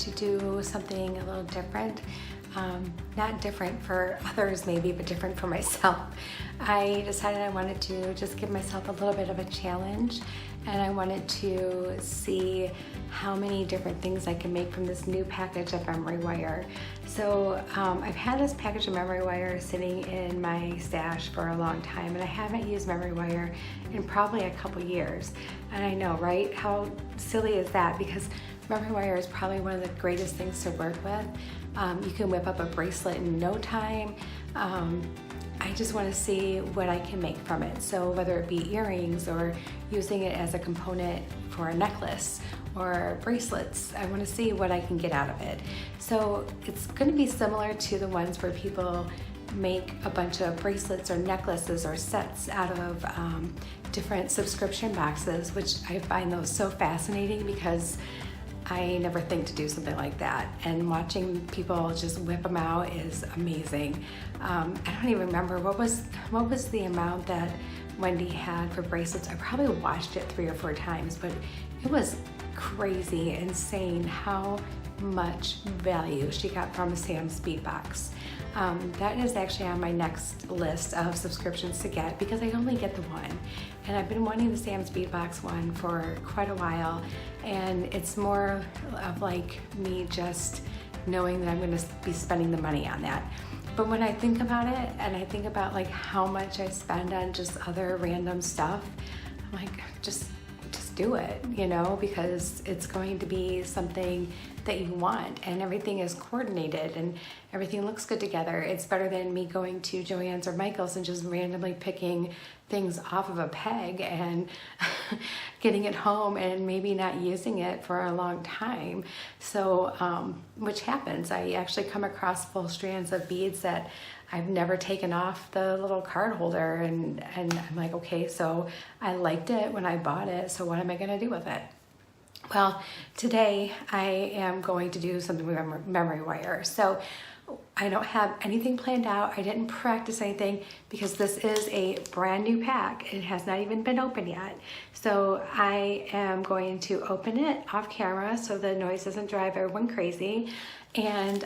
to do something a little different. Not different for others maybe, but different for myself. I decided I wanted to just give myself a little bit of a challenge, and I wanted to see how many different things I can make from this new package of memory wire. So I've had this package of memory wire sitting in my stash for a long time, and I haven't used memory wire in probably a couple years. And I know, right? How silly is that? Because memory wire is probably one of the greatest things to work with. You can whip up a bracelet in no time. I just want to see what I can make from it. So whether it be earrings or using it as a component for a necklace or bracelets, I want to see what I can get out of it. So it's going to be similar to the ones where people make a bunch of bracelets or necklaces or sets out of different subscription boxes, which I find those so fascinating because I never think to do something like that, and watching people just whip them out is amazing. I don't even remember what was the amount that Wendy had for bracelets. I probably watched it 3 or 4 times, but it was crazy, insane how much value she got from a Sam's Beat box. That is actually on my next list of subscriptions to get because I only get the one. And I've been wanting the Sam's Beat box one for quite a while, and it's more of like me just knowing that I'm going to be spending the money on that. But when I think about it, and I think about like how much I spend on just other random stuff, I'm like, just do it, you know, because it's going to be something that you want, and everything is coordinated and everything looks good together. It's better than me going to Joann's or Michael's and just randomly picking things off of a peg and getting it home and maybe not using it for a long time. So, which happens. I actually come across full strands of beads that I've never taken off the little card holder, and I'm like, okay, so I liked it when I bought it, so what am I gonna do with it? Well, today I am going to do something with memory wire. So I don't have anything planned out. I didn't practice anything because this is a brand new pack. It has not even been opened yet. So I am going to open it off camera so the noise doesn't drive everyone crazy. And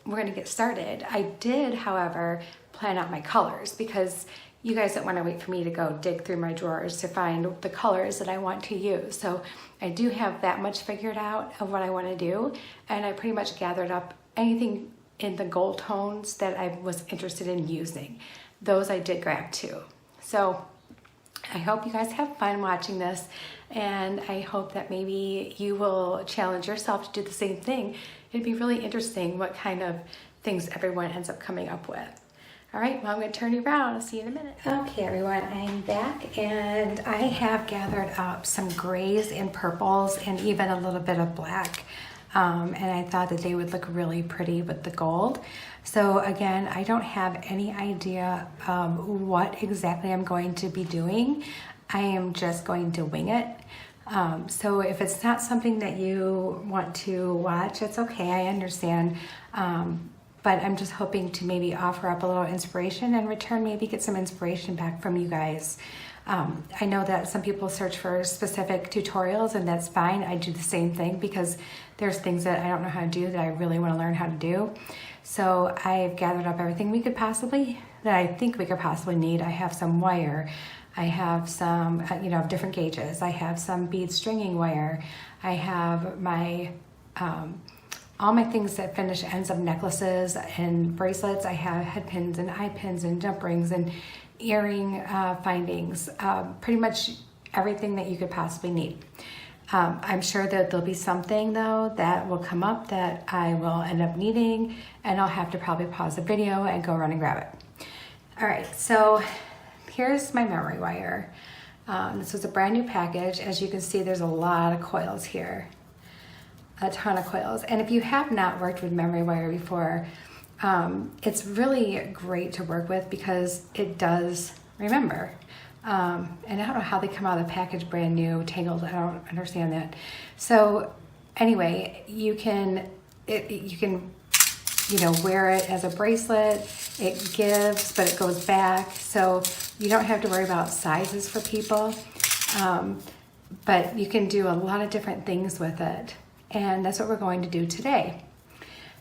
we're gonna get started. I did, however, plan out my colors because you guys don't want to wait for me to go dig through my drawers to find the colors that I want to use. So I do have that much figured out of what I want to do, and I pretty much gathered up anything in the gold tones that I was interested in using. Those I did grab too. So I hope you guys have fun watching this, and I hope that maybe you will challenge yourself to do the same thing. It'd be really interesting what kind of things everyone ends up coming up with. All right, well, I'm going to turn you around. I'll see you in a minute. Okay, everyone, I'm back, and I have gathered up some grays and purples and even a little bit of black. And I thought that they would look really pretty with the gold. So again, I don't have any idea what exactly I'm going to be doing. I am just going to wing it. So if it's not something that you want to watch, it's okay, I understand. But I'm just hoping to maybe offer up a little inspiration and return, maybe get some inspiration back from you guys. I know that some people search for specific tutorials, and that's fine. I do the same thing because there's things that I don't know how to do that I really want to learn how to do. So I've gathered up everything that I think we could possibly need. I have some wire. I have some, different gauges. I have some bead stringing wire. I have my, all my things that finish ends of necklaces and bracelets. I have head pins and eye pins and jump rings and earring findings. Pretty much everything that you could possibly need. I'm sure that there'll be something though that will come up that I will end up needing, and I'll have to probably pause the video and go run and grab it. All right, so here's my memory wire. This was a brand new package. As you can see, there's a lot of coils here, a ton of coils. And if you have not worked with memory wire before, it's really great to work with because it does remember. And I don't know how they come out of the package brand new, tangled. I don't understand that. So anyway, you can wear it as a bracelet. It gives, but it goes back. So you don't have to worry about sizes for people. But you can do a lot of different things with it. and that's what we're going to do today.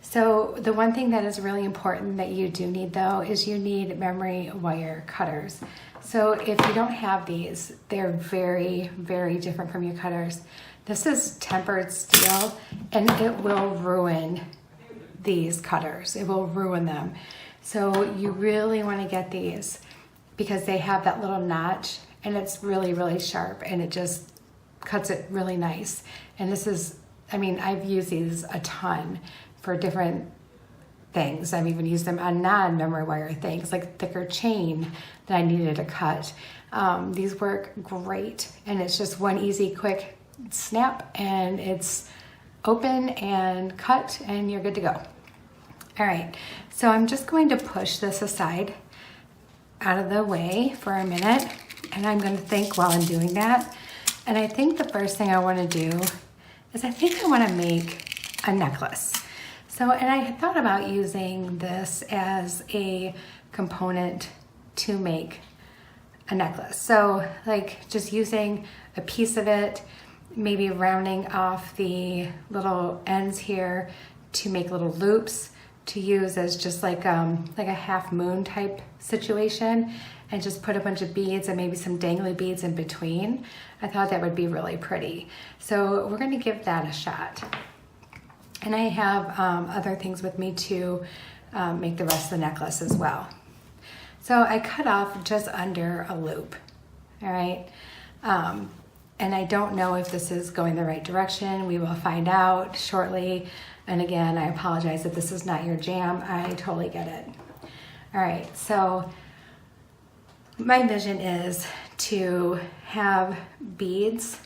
So the one thing that is really important that you do need though is you need memory wire cutters. So if you don't have these, they're very, very different from your cutters. This is tempered steel and it will ruin these cutters. It will ruin them. So you really want to get these because they have that little notch and it's really, really sharp and it just cuts it really nice. And this is, I mean, I've used these a ton for different things. I've even used them on non-memory wire things like thicker chain that I needed to cut. These work great and it's just one easy quick snap and it's open and cut and you're good to go. All right, so I'm just going to push this aside out of the way for a minute and I'm going to think while I'm doing that. And I think the first thing I want to do is I think I want to make a necklace. So, and I had thought about using this as a component to make a necklace. So like just using a piece of it, maybe rounding off the little ends here to make little loops to use as just like a half moon type situation and just put a bunch of beads and maybe some dangly beads in between. I thought that would be really pretty. So we're gonna give that a shot. And I have other things with me to make the rest of the necklace as well. So I cut off just under a loop, all right? And I don't know if this is going the right direction. We will find out shortly. And again, I apologize if this is not your jam. I totally get it. All right, so my vision is to have beads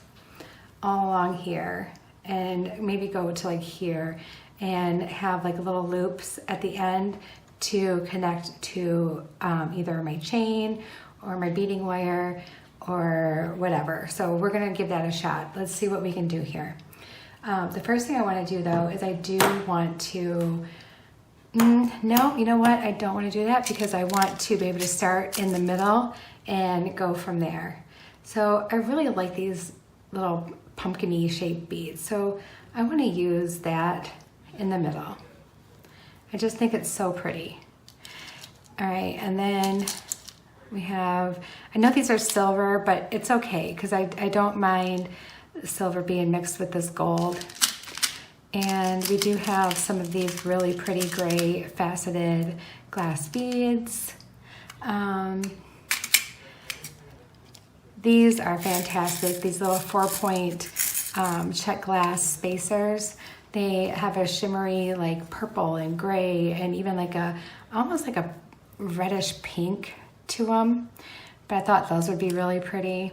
all along here and maybe go to like here and have like little loops at the end to connect to either my chain or my beading wire or whatever. So we're gonna give that a shot. Let's see what we can do here. The first thing I wanna do though is I do want to, no, you know what? I don't wanna do that because I want to be able to start in the middle and go from there. So I really like these little pumpkin-y shaped beads. So I wanna use that in the middle. I just think it's so pretty. All right, and then we have, I know these are silver, but it's okay because I don't mind silver being mixed with this gold. And we do have some of these really pretty gray faceted glass beads. These are fantastic. These little 4-point check glass spacers. They have a shimmery like purple and gray and even like almost like a reddish pink to them. But I thought those would be really pretty.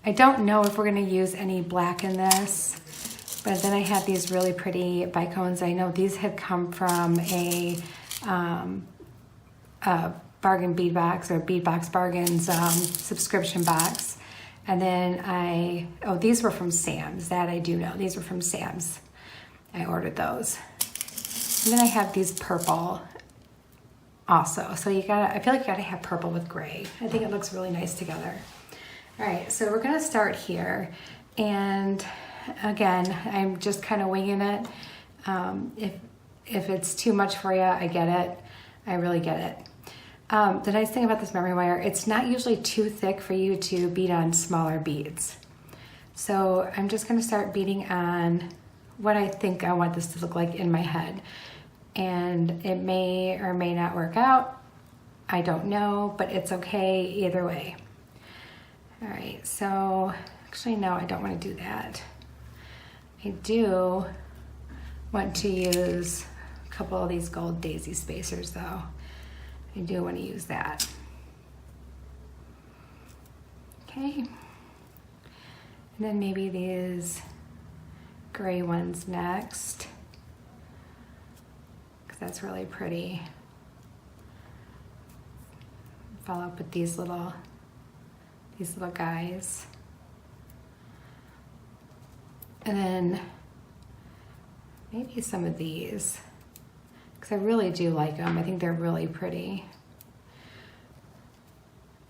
I don't know if we're gonna use any black in this, but then I have these really pretty bicones. I know these had come from a bargain bead box or Beadbox Bargains subscription box. And then these were from Sam's. That I do know. These were from Sam's. I ordered those. And then I have these purple also. So I feel like you gotta have purple with gray. I think it looks really nice together. All right, so we're gonna start here. And again, I'm just kind of winging it. If it's too much for you, I get it. I really get it. The nice thing about this memory wire, it's not usually too thick for you to bead on smaller beads. So I'm just gonna start beading on what I think I want this to look like in my head. And it may or may not work out. I don't know, but it's okay either way. All right, so actually no, I don't wanna do that. I do want to use a couple of these gold daisy spacers though. I do want to use that. Okay. And then maybe these gray ones next, because that's really pretty. Follow up with these little guys. And then maybe some of these, because I really do like them. I think they're really pretty.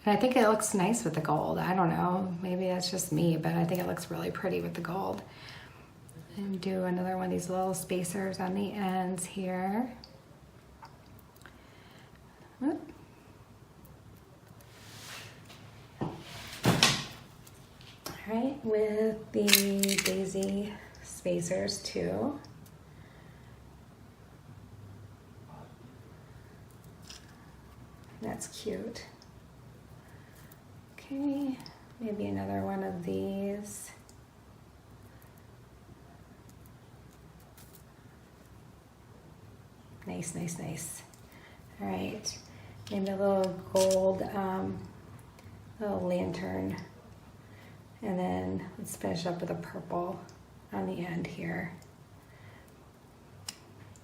And I think it looks nice with the gold. I don't know, maybe that's just me, but I think it looks really pretty with the gold. And do another one of these little spacers on the ends here. All right, with the daisy spacers too. That's cute. Okay, maybe another one of these. Nice, nice, nice. All right, maybe a little gold little lantern. And then let's finish up with a purple on the end here.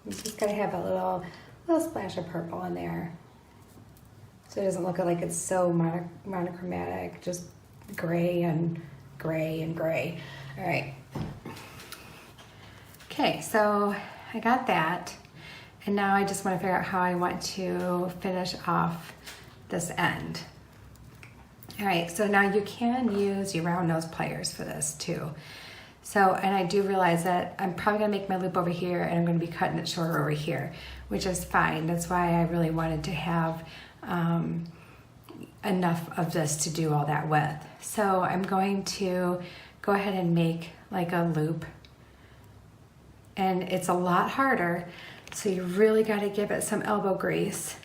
You just gotta have a little splash of purple in there, so it doesn't look like it's so monochromatic, just gray and gray and gray. All right. Okay, so I got that. And now I just want to figure out how I want to finish off this end. All right, so now you can use your round nose pliers for this too. So, and I do realize that I'm probably gonna make my loop over here and I'm gonna be cutting it shorter over here, which is fine. That's why I really wanted to have enough of this to do all that with. So I'm going to go ahead and make like a loop. And it's a lot harder, so you really gotta give it some elbow grease.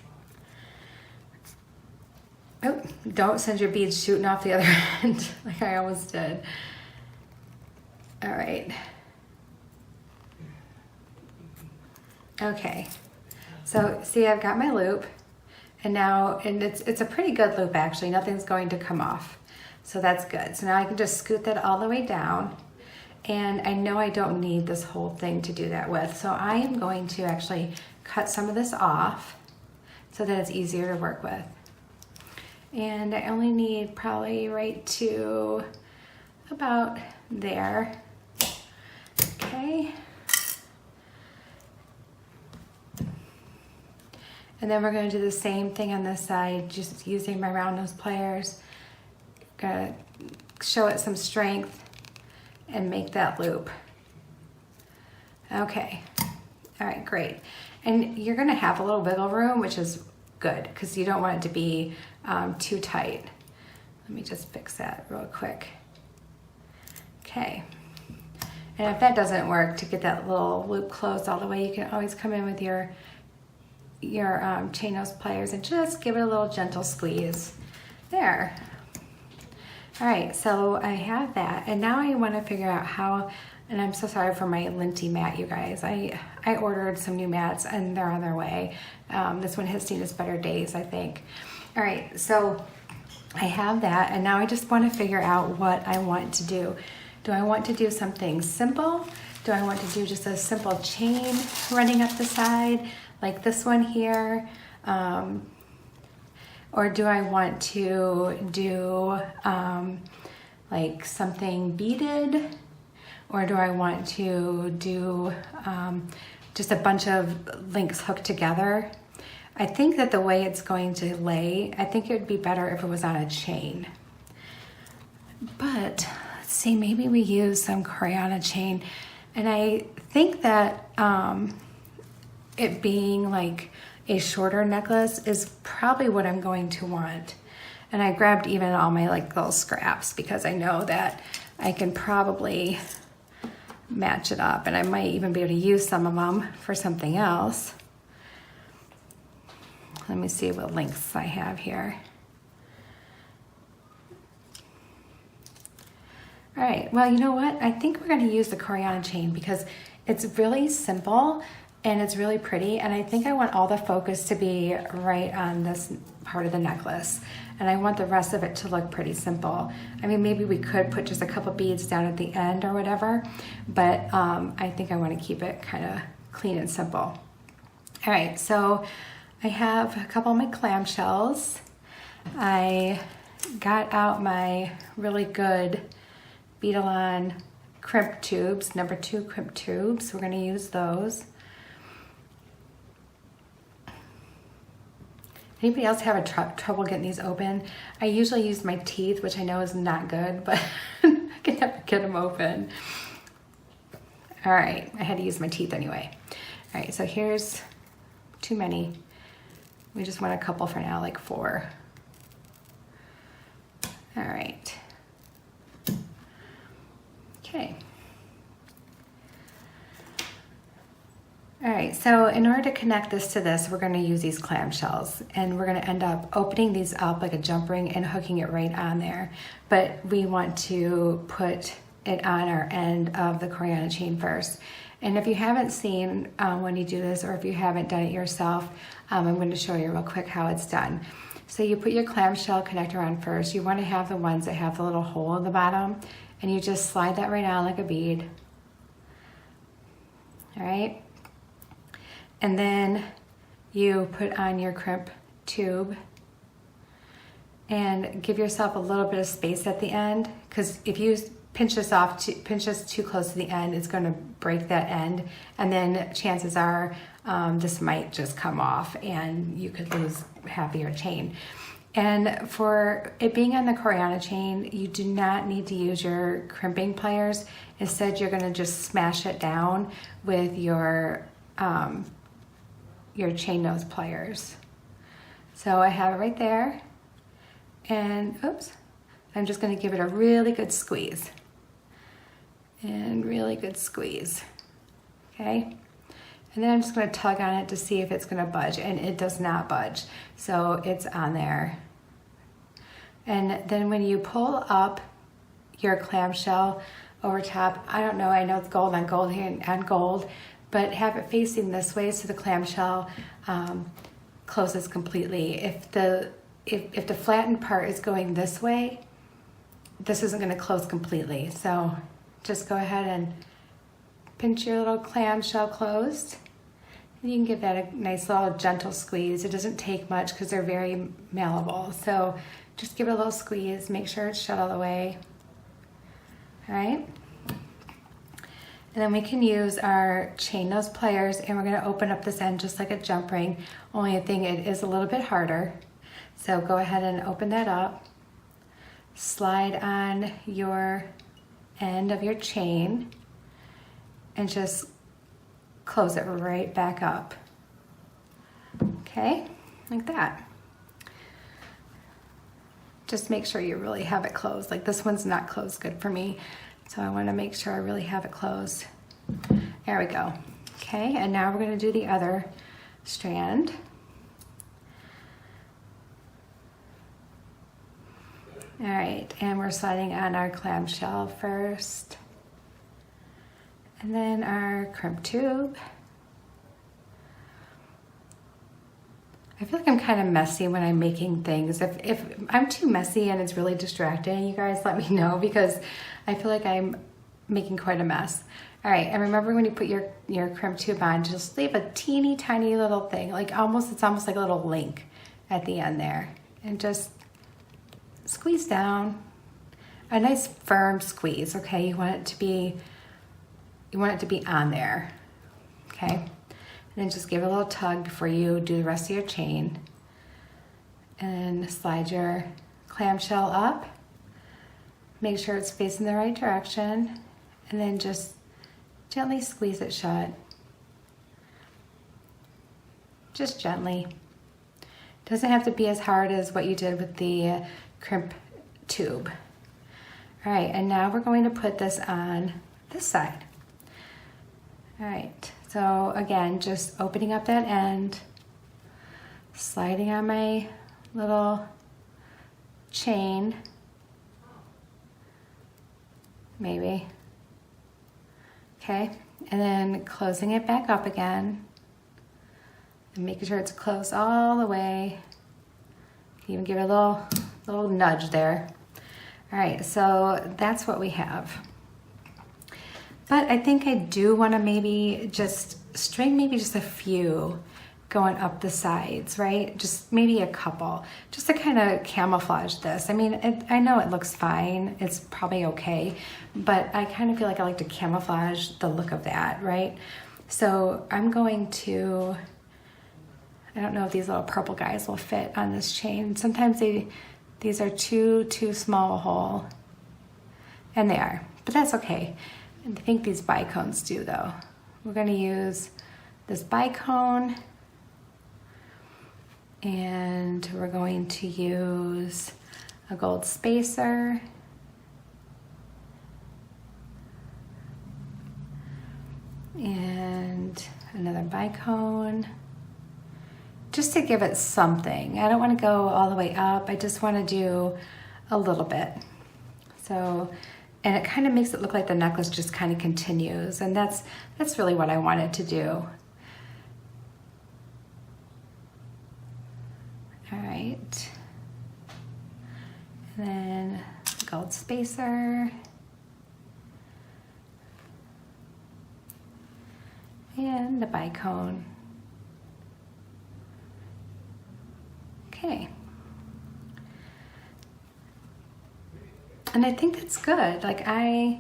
Oh, don't send your beads shooting off the other end like I almost did. All right. Okay, so see, I've got my loop, and now, and it's a pretty good loop actually, nothing's going to come off. So that's good. So now I can just scoot that all the way down, and I know I don't need this whole thing to do that with. So I am going to actually cut some of this off so that it's easier to work with. And I only need probably right to about there. Okay. And then we're going to do the same thing on this side, just using my round nose pliers. Gonna show it some strength and make that loop. Okay. All right, great. And you're gonna have a little wiggle room, which is good because you don't want it to be too tight. Let me just fix that real quick. Okay. And if that doesn't work, to get that little loop closed all the way, you can always come in with your chain nose pliers and just give it a little gentle squeeze. There. All right, so I have that, and now I want to figure out how, and I'm so sorry for my linty mat, you guys. I ordered some new mats and they're on their way. This one has seen its better days, I think. All right, so I have that, and now I just want to figure out what I want to do. Do I want to do something simple? Do I want to do just a simple chain running up the side, like this one here? Or do I want to do like something beaded? Or do I want to do just a bunch of links hooked together? I think that the way it's going to lay, I think it would be better if it was on a chain. But let's see, maybe we use some Coriana chain. And I think that it being like a shorter necklace is probably what I'm going to want. And I grabbed even all my like little scraps because I know that I can probably match it up, and I might even be able to use some of them for something else. Let me see what links I have here. All right, well, you know what? I think we're gonna use the Coriana chain because it's really simple and it's really pretty, and I think I want all the focus to be right on this part of the necklace, and I want the rest of it to look pretty simple. I mean, maybe we could put just a couple beads down at the end or whatever, but I think I want to keep it kind of clean and simple. All right, so I have a couple of my clamshells. I got out my really good Beadalon crimp tubes, number 2 crimp tubes. We're going to use those. Anybody else have trouble getting these open? I usually use my teeth, which I know is not good, but I can never get them open. All right, I had to use my teeth anyway. All right, so here's too many. We just want a couple for now, like 4. All right. Okay. All right, so in order to connect this to this, we're going to use these clamshells, and we're going to end up opening these up like a jump ring and hooking it right on there. But we want to put it on our end of the Coriana chain first. And if you haven't seen Wendy do this, or if you haven't done it yourself, I'm going to show you real quick how it's done. So you put your clamshell connector on first. You want to have the ones that have the little hole in the bottom, and you just slide that right on like a bead. All right. And then you put on your crimp tube and give yourself a little bit of space at the end, because if you pinch this too close to the end, it's going to break that end, and then chances are this might just come off and you could lose half of your chain. And for it being on the Coriana chain, you do not need to use your crimping pliers. Instead, you're going to just smash it down with your chain nose pliers. So I have it right there, and oops, I'm just going to give it a really good squeeze. And really good squeeze. Okay? And then I'm just going to tug on it to see if it's going to budge, and it does not budge. So it's on there. And then when you pull up your clamshell over top, I don't know, I know it's gold on gold here and gold, but have it facing this way so the clamshell closes completely. If the flattened part is going this way, this isn't going to close completely. So just go ahead and pinch your little clamshell closed. And you can give that a nice little gentle squeeze. It doesn't take much because they're very malleable. So just give it a little squeeze. Make sure it's shut all the way. All right. And then we can use our chain nose pliers, and we're going to open up this end just like a jump ring. Only thing, it is a little bit harder. So go ahead and open that up. Slide on your end of your chain and just close it right back up. Okay, like that. Just make sure you really have it closed. Like this one's not closed good for me, so I want to make sure I really have it closed. There we go. Okay, and now we're going to do the other strand. All right, and we're sliding on our clamshell first, and then our crimp tube. I feel like I'm kind of messy when I'm making things. If I'm too messy and it's really distracting, you guys let me know, because I feel like I'm making quite a mess. All right, and remember when you put your crimp tube on, just leave a teeny tiny little thing, like it's almost like a little link at the end there, and just squeeze down. A nice firm squeeze, okay? You want it to be on there, okay? And then just give it a little tug before you do the rest of your chain. And slide your clamshell up. Make sure it's facing the right direction, and then just gently squeeze it shut. Just gently. Doesn't have to be as hard as what you did with the crimp tube. All right, and now we're going to put this on this side. All right, so again, just opening up that end, sliding on my little chain, maybe. Okay, and then closing it back up again, and making sure it's closed all the way. Even give it a little nudge there. All right, so that's what we have. But I think I do want to maybe just string just a few going up the sides, right? Just maybe a couple, just to kind of camouflage this. I mean, I know it looks fine. It's probably okay, but I kind of feel like I like to camouflage the look of that, right? So I'm going to, I don't know if these little purple guys will fit on this chain. Sometimes these are too small a hole, and they are, but that's okay. And I think these bicones do though. We're going to use this bicone, and we're going to use a gold spacer. And another bicone, just to give it something. I don't want to go all the way up. I just want to do a little bit. So, and it kind of makes it look like the necklace just kind of continues, and that's really what I wanted to do. All right, and then the gold spacer, and the bicone. Okay. And I think that's good. Like I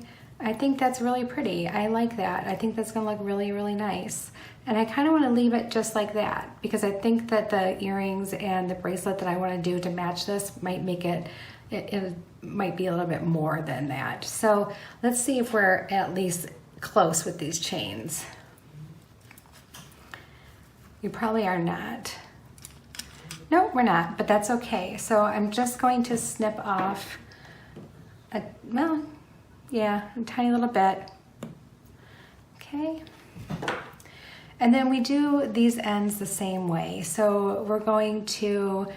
think that's really pretty. I like that. I think that's gonna look really, really nice. And I kind of want to leave it just like that, because I think that the earrings and the bracelet that I want to do to match this might make it might be a little bit more than that. So let's see if we're at least close with these chains. You probably are not. No, we're not, but that's okay. So I'm just going to snip off a tiny little bit. Okay. And then we do these ends the same way. So we're going to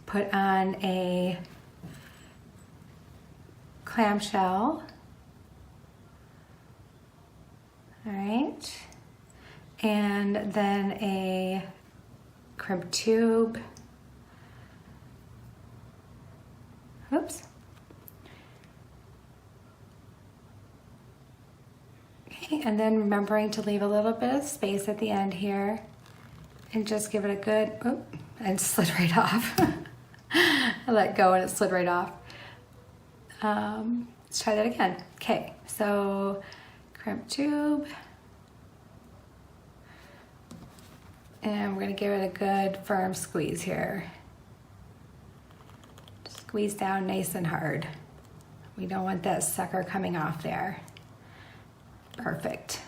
put on a clamshell. All right. And then a crimp tube. Oops. Okay, and then remembering to leave a little bit of space at the end here, and just give it a good, and slid right off. I let go and it slid right off. Let's try that again. Okay, so crimp tube. And we're gonna give it a good firm squeeze here. Squeeze down nice and hard. We don't want that sucker coming off there. Perfect.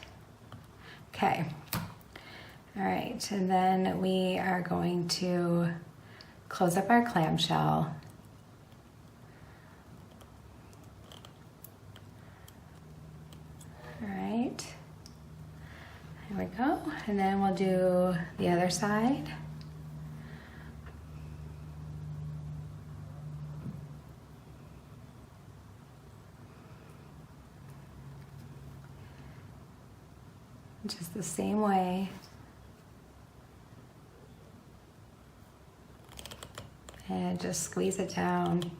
Okay. All right, and then we are going to close up our clamshell. All right. There we go. And then we'll do the other side. Just the same way. And just squeeze it down.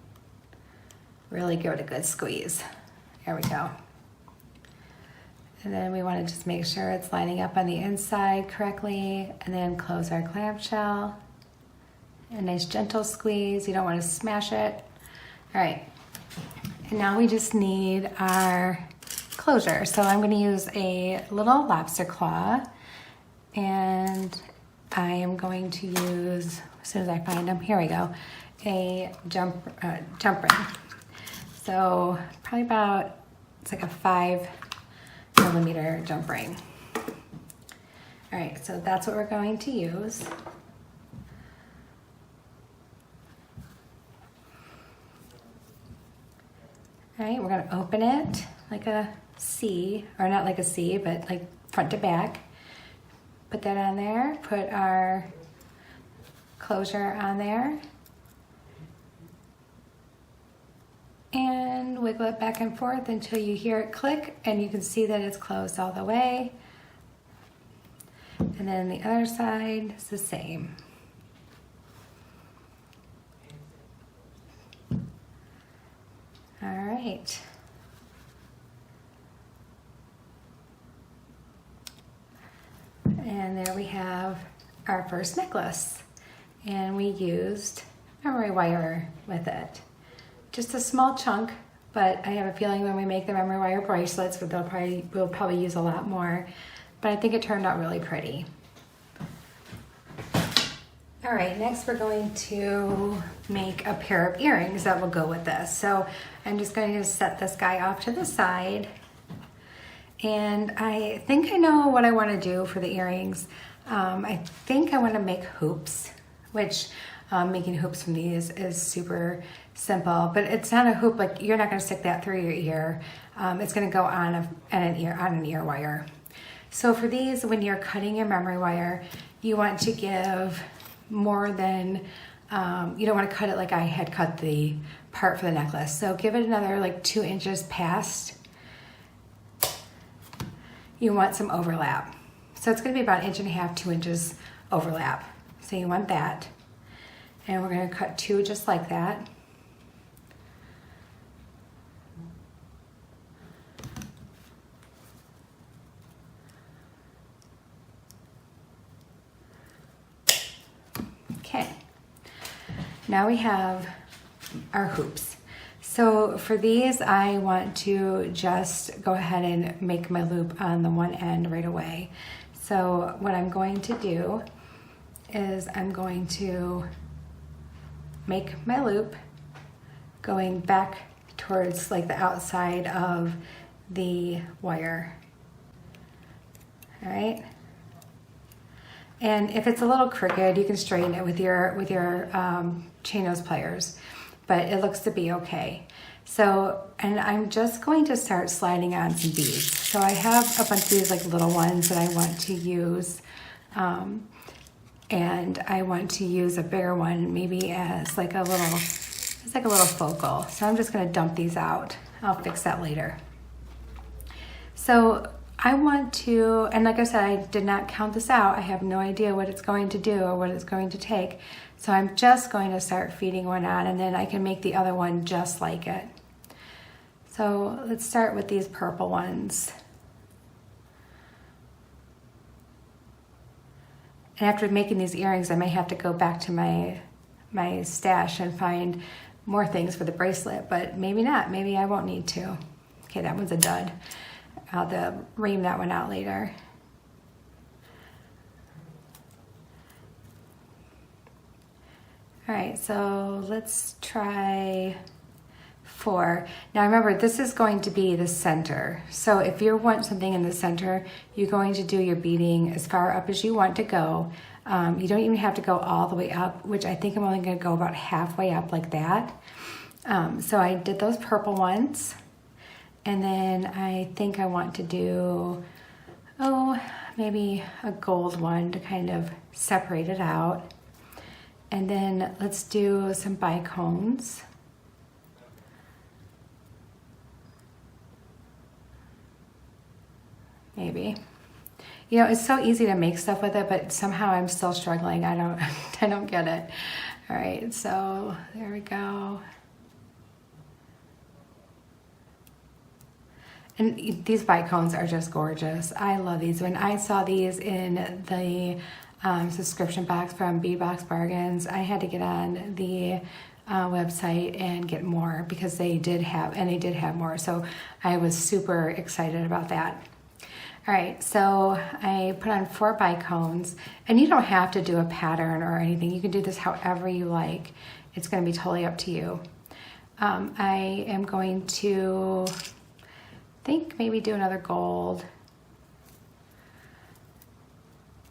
Really give it a good squeeze. There we go. And then we want to just make sure it's lining up on the inside correctly, and then close our clamshell. A nice gentle squeeze. You don't want to smash it. All right. And now we just need our closure. So I'm going to use a little lobster claw, and I am going to use, as soon as I find them, here we go, a jump ring. So probably about, it's like a 5mm jump ring. All right, so that's what we're going to use. All right, we're gonna open it like a C, or not like a C, but like front to back. Put that on there, put our closure on there, and wiggle it back and forth until you hear it click and you can see that it's closed all the way. And then the other side is the same. All right. And there we have our first necklace. And we used memory wire with it. Just a small chunk, but I have a feeling when we make the memory wire bracelets, we'll probably use a lot more. But I think it turned out really pretty. All right, next we're going to make a pair of earrings that will go with this. So I'm just going to set this guy off to the side, And I think I know what I want to do for the earrings. I think I want to make hoops, which making hoops from these is super simple, but it's not a hoop, like you're not going to stick that through your ear. It's going to go on an ear wire. So for these, when you're cutting your memory wire, you want to give more than, you don't want to cut it like I had cut the part for the necklace. So give it another like 2 inches past. You want some overlap. So it's going to be about 1.5 inches, 2 inches overlap. So you want that. And we're going to cut 2 just like that. Okay. Now we have our hoops. So for these, I want to just go ahead and make my loop on the one end right away. So what I'm going to do is I'm going to make my loop going back towards like the outside of the wire. All right. And if it's a little crooked, you can straighten it with your chain nose pliers, but it looks to be okay. So, and I'm just going to start sliding on some beads. So I have a bunch of these like little ones that I want to use. And I want to use a bigger one maybe as like a little, it's like a little focal. So I'm just gonna dump these out. I'll fix that later. So I want to, and like I said, I did not count this out. I have no idea what it's going to do or what it's going to take. So I'm just going to start feeding one on, and then I can make the other one just like it. So let's start with these purple ones. And after making these earrings, I may have to go back to my stash and find more things for the bracelet, but maybe not. Maybe I won't need to. Okay, that one's a dud. I'll have to ream that one out later. All right, so let's try 4. Now remember, this is going to be the center. So if you want something in the center, you're going to do your beading as far up as you want to go. You don't even have to go all the way up, which I think I'm only going to go about halfway up like that. So I did those purple ones. And then I think I want to do, maybe a gold one to kind of separate it out. And then let's do some bicones. Maybe. You know, it's so easy to make stuff with it, but somehow I'm still struggling. I don't get it. All right, so there we go. And these bicones are just gorgeous. I love these. When I saw these in the subscription box from Beadbox Bargains, I had to get on the website and get more because they did have more. So I was super excited about that. All right, so I put on 4 bicones, and you don't have to do a pattern or anything. You can do this however you like. It's going to be totally up to you. I am going to maybe do another gold.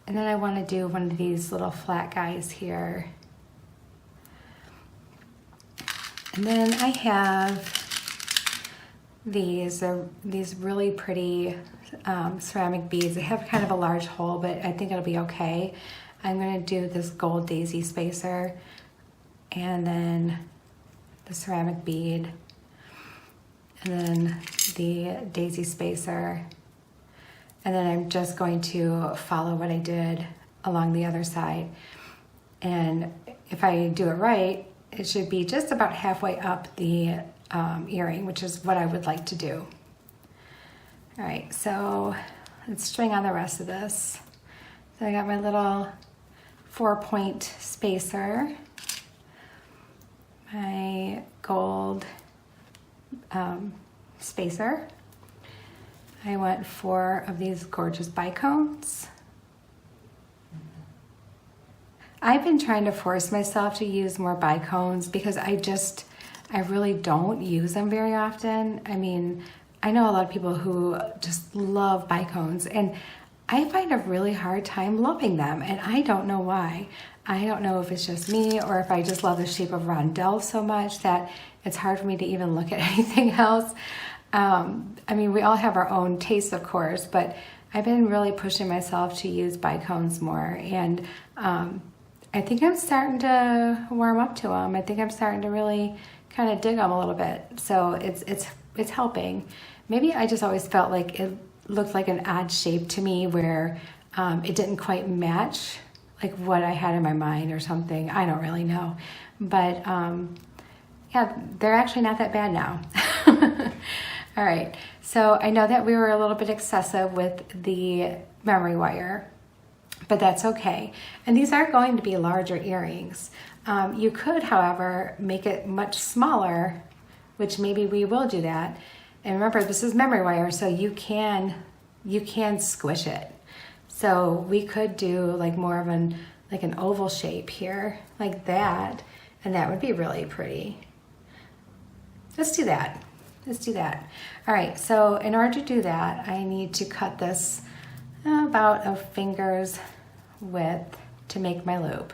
And then I want to do one of these little flat guys here. And then I have these really pretty ceramic beads. They have kind of a large hole, but I think it'll be okay. I'm going to do this gold daisy spacer and then the ceramic bead and then the daisy spacer. And then I'm just going to follow what I did along the other side. And if I do it right, it should be just about halfway up the earring, which is what I would like to do. All right, so let's string on the rest of this. So I got my little 4-point spacer, my gold spacer. I want 4 of these gorgeous bicones. I've been trying to force myself to use more bicones because I really don't use them very often. I mean, I know a lot of people who just love bicones, and I find a really hard time loving them, and I don't know why. I don't know if it's just me or if I just love the shape of rondelle so much that it's hard for me to even look at anything else. I mean, we all have our own tastes, of course, but I've been really pushing myself to use bicones more, and I think I'm starting to warm up to them. I think I'm starting to really kind of dig them a little bit. So it's helping. Maybe I just always felt like it looked like an odd shape to me where it didn't quite match like what I had in my mind or something. I don't really know. But yeah, they're actually not that bad now. All right, so I know that we were a little bit excessive with the memory wire, but that's okay. And these are going to be larger earrings. You could, however, make it much smaller, which maybe we will do that. And remember, this is memory wire, so you can squish it. So we could do like more of an oval shape here, like that, and that would be really pretty. Let's do that. Let's do that. All right, so in order to do that, I need to cut this about a finger's width to make my loop.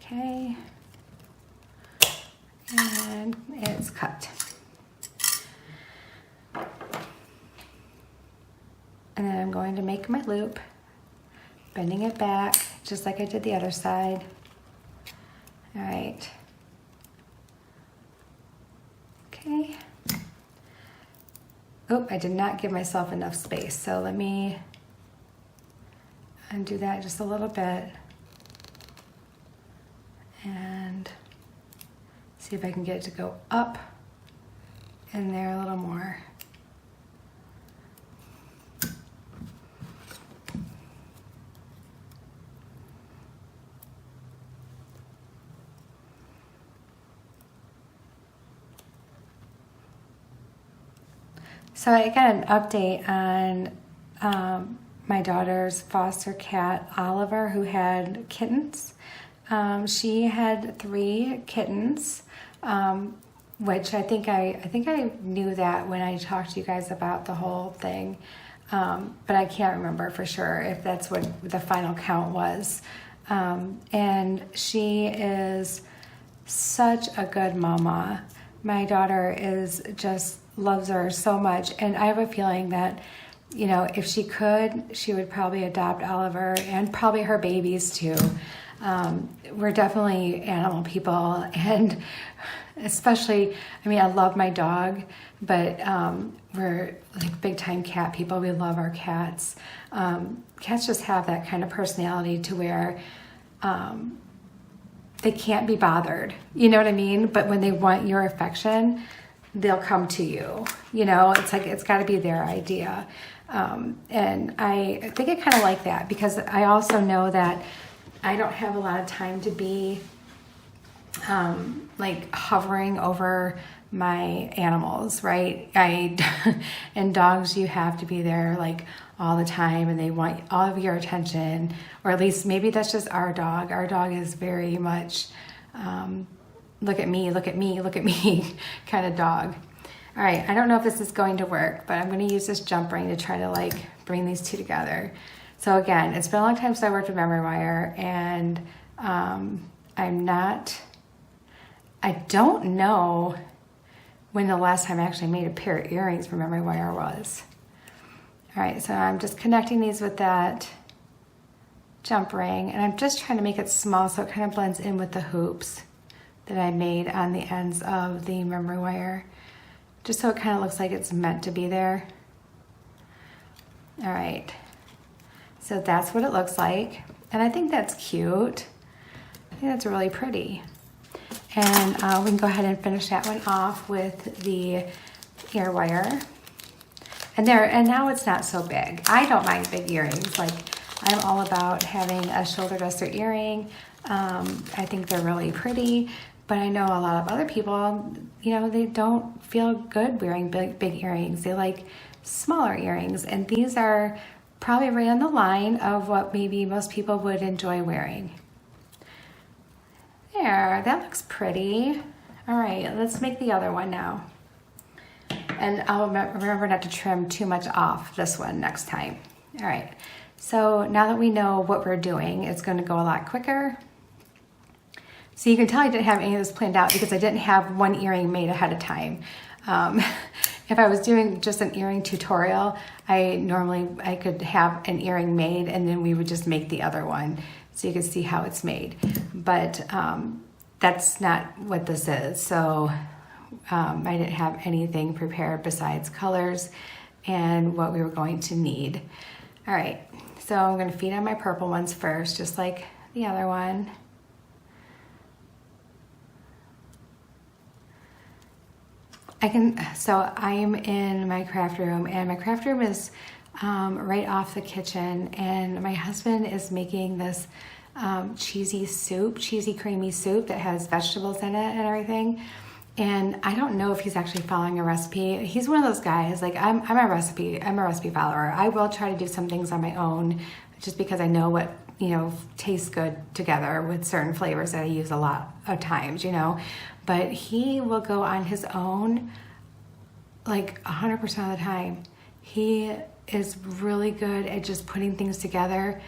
Okay, and it's cut. And then I'm going to make my loop, bending it back just like I did the other side. All right. Okay. Oh, I did not give myself enough space, so let me undo that just a little bit and see if I can get it to go up in there a little more. So I got an update on my daughter's foster cat, Oliver, who had kittens. She had 3 kittens, which I think I knew that when I talked to you guys about the whole thing, but I can't remember for sure if that's what the final count was. And she is such a good mama. My daughter loves her so much, and I have a feeling that, you know, if she could, she would probably adopt Oliver and probably her babies too. We're definitely animal people, and especially, I mean, I love my dog, but we're like big time cat people. We love our cats. Cats just have that kind of personality to where they can't be bothered, you know what I mean? But when they want your affection, they'll come to you. You know, it's like, it's got to be their idea. And I think I kind of like that, because I also know that I don't have a lot of time to be like hovering over my animals, right? And dogs, you have to be there like all the time, and they want all of your attention, or at least maybe that's just our dog. Our dog is very much look at me, look at me, look at me kind of dog. All right, I don't know if this is going to work, but I'm going to use this jump ring to try to like bring these two together. So again, it's been a long time since I worked with memory wire, and I don't know when the last time I actually made a pair of earrings for memory wire was. All right, so I'm just connecting these with that jump ring, and I'm just trying to make it small so it kind of blends in with the hoops that I made on the ends of the memory wire, just so it kind of looks like it's meant to be there. All right, so that's what it looks like, and I think that's cute. I think that's really pretty. And we can go ahead and finish that one off with the ear wire. And now it's not so big. I don't mind big earrings. Like, I'm all about having a shoulder duster earring. I think they're really pretty, but I know a lot of other people, you know, they don't feel good wearing big earrings. They like smaller earrings, and these are probably right on the line of what maybe most people would enjoy wearing. There, that looks pretty. All right, let's make the other one now. And I'll remember not to trim too much off this one next time. All right, so now that we know what we're doing, it's going to go a lot quicker. So you can tell I didn't have any of this planned out because I didn't have one earring made ahead of time. If I was doing just an earring tutorial, I could have an earring made and then we would just make the other one so you can see how it's made. But that's not what this is. So I didn't have anything prepared besides colors and what we were going to need. All right, so I'm going to feed on my purple ones first, just like the other one. So I'm in my craft room, and my craft room is right off the kitchen, and my husband is making this cheesy creamy soup that has vegetables in it and everything. And I don't know if he's actually following a recipe. He's one of those guys, like I'm a recipe follower. I will try to do some things on my own just because I know what, tastes good together with certain flavors that I use a lot of times, But he will go on his own like 100% of the time. He is really good at just putting things together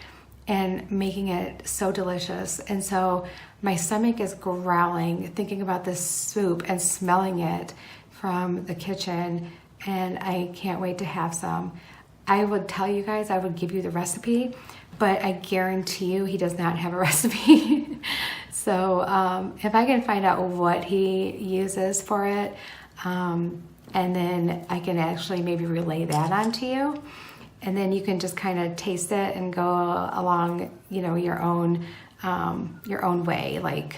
and making it so delicious. And so my stomach is growling thinking about this soup and smelling it from the kitchen, and I can't wait to have some. I would tell you guys, I would give you the recipe, but I guarantee you he does not have a recipe. So if I can find out what he uses for it, and then I can actually maybe relay that on to you, and then you can just kind of taste it and go along, your own way. Like,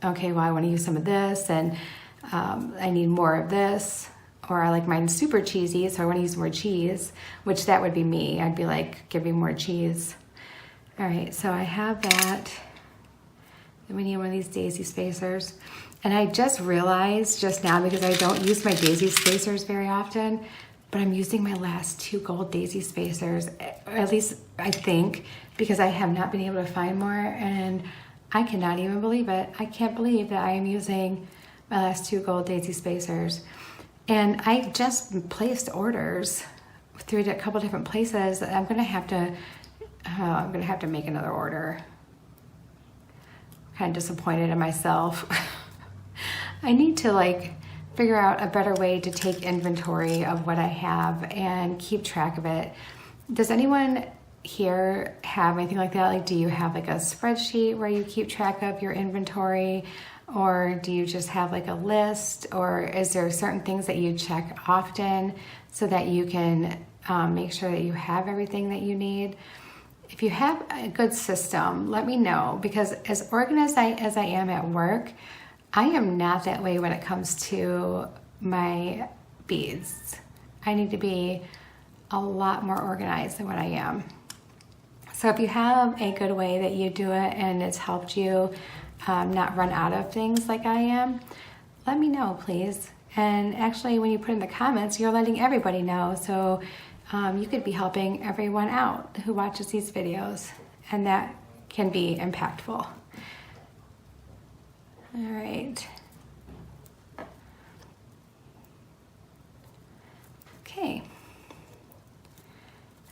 okay, well, I want to use some of this, and I need more of this, or I like mine super cheesy, so I want to use more cheese, which that would be me. I'd be like, give me more cheese. All right, so I have that. Then we need one of these daisy spacers. And I just realized just now, because I don't use my daisy spacers very often, but I'm using my last 2 gold daisy spacers, or at least I think, because I have not been able to find more, and I cannot even believe it. I can't believe that I am using my last 2 gold daisy spacers. And I just placed orders through a couple different places. I'm gonna have to make another order. Kind of disappointed in myself. I need to figure out a better way to take inventory of what I have and keep track of it. Does anyone here have anything like that? Do you have a spreadsheet where you keep track of your inventory, or do you just have a list, or is there certain things that you check often so that you can make sure that you have everything that you need? If you have a good system, let me know, because as organized as I am at work, I am not that way when it comes to my beads. I need to be a lot more organized than what I am. So if you have a good way that you do it and it's helped you not run out of things like I am, let me know, please. And actually, when you put in the comments, you're letting everybody know. So you could be helping everyone out who watches these videos, and that can be impactful. All right. Okay.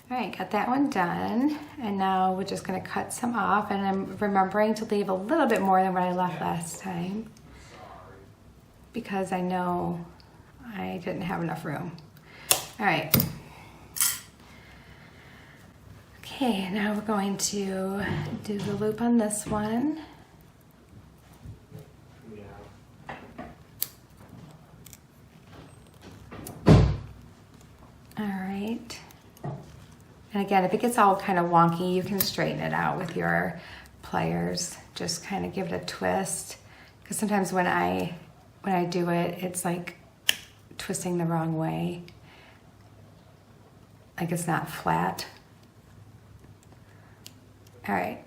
All right, got that one done. And now we're just gonna cut some off, and I'm remembering to leave a little bit more than what I left last time, because I know I didn't have enough room. All right. Okay, now we're going to do the loop on this one. All right. And again, if it gets all kind of wonky, you can straighten it out with your pliers. Just kind of give it a twist, because sometimes when I do it, it's like twisting the wrong way. Like it's not flat. All right.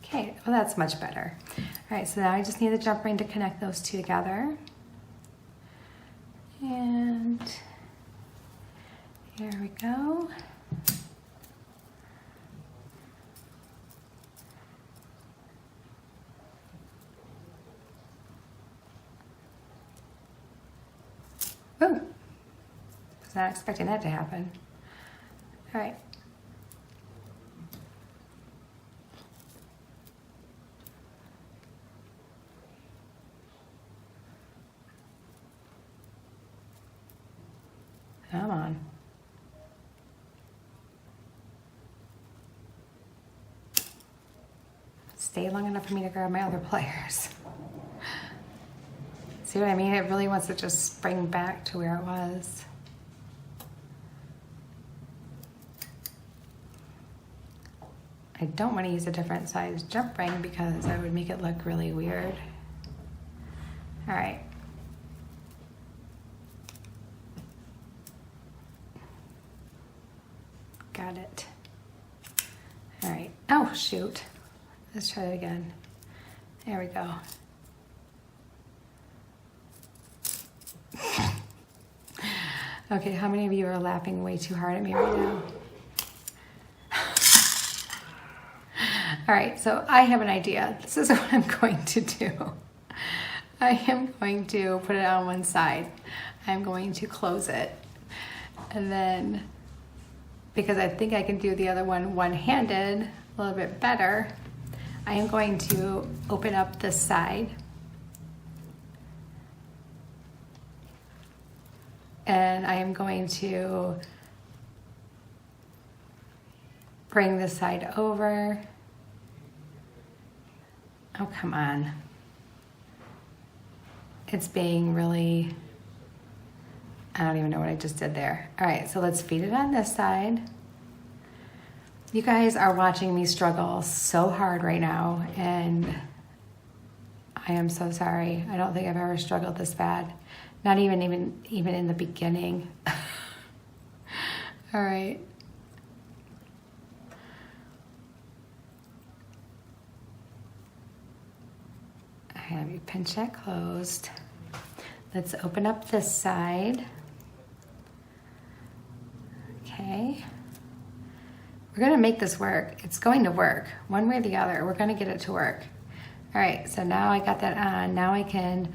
Okay, well, that's much better. All right, so now I just need the jump ring to connect those two together. And here we go. Oh, was not expecting that to happen. All right. Come on. Stay long enough for me to grab my other pliers. See what I mean? It really wants to just spring back to where it was. I don't want to use a different size jump ring because that would make it look really weird. All right. Got it. All right. Oh, shoot. Let's try it again. There we go. Okay, how many of you are laughing way too hard at me right now? All right, so I have an idea. This is what I'm going to do. I am going to put it on one side. I'm going to close it. And then, because I think I can do the other one one-handed a little bit better, I am going to open up this side. And I am going to bring this side over. Oh, come on. It's being really, I don't even know what I just did there. All right, so let's feed it on this side. You guys are watching me struggle so hard right now, and I am so sorry. I don't think I've ever struggled this bad. Not even in the beginning. All right. I have you pinch that closed. Let's open up this side. Okay. We're gonna make this work. It's going to work. One way or the other, we're gonna get it to work. All right, so now I got that on. Now I can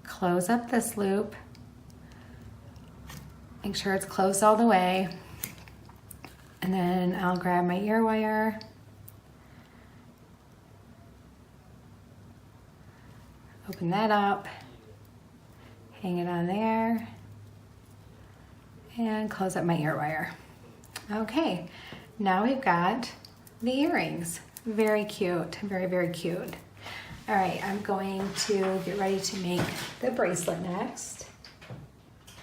close up this loop. Make sure it's closed all the way. And then I'll grab my ear wire. Open that up. Hang it on there. And close up my ear wire. Okay, now we've got the earrings. Very cute, very, very cute. All right, I'm going to get ready to make the bracelet next.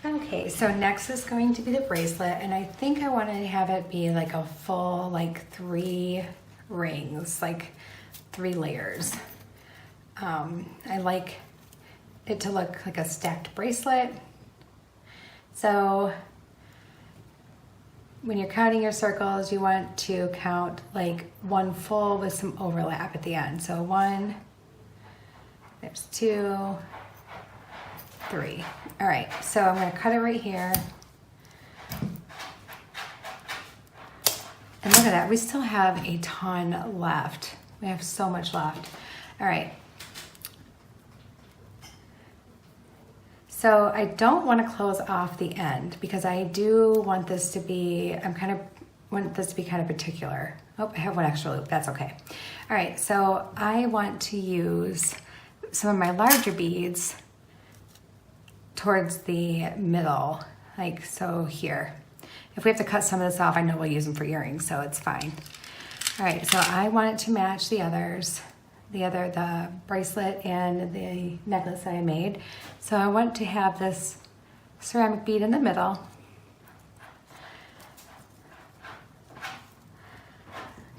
Okay, so next is going to be the bracelet, and I think I want to have it be like a full, like 3 rings, like 3 layers. I like it to look like a stacked bracelet. So when you're counting your circles, you want to count like 1 full with some overlap at the end. So 1, there's 2, 3. All right, so I'm gonna cut it right here. And look at that, we still have a ton left. We have so much left. All right. So I don't want to close off the end because I do want this to be, want this to be kind of particular. Oh, I have 1 extra loop, that's okay. All right, so I want to use some of my larger beads towards the middle, like so here. If we have to cut some of this off, I know we'll use them for earrings, so it's fine. All right, so I want it to match the others, the bracelet and the necklace that I made. So I want to have this ceramic bead in the middle.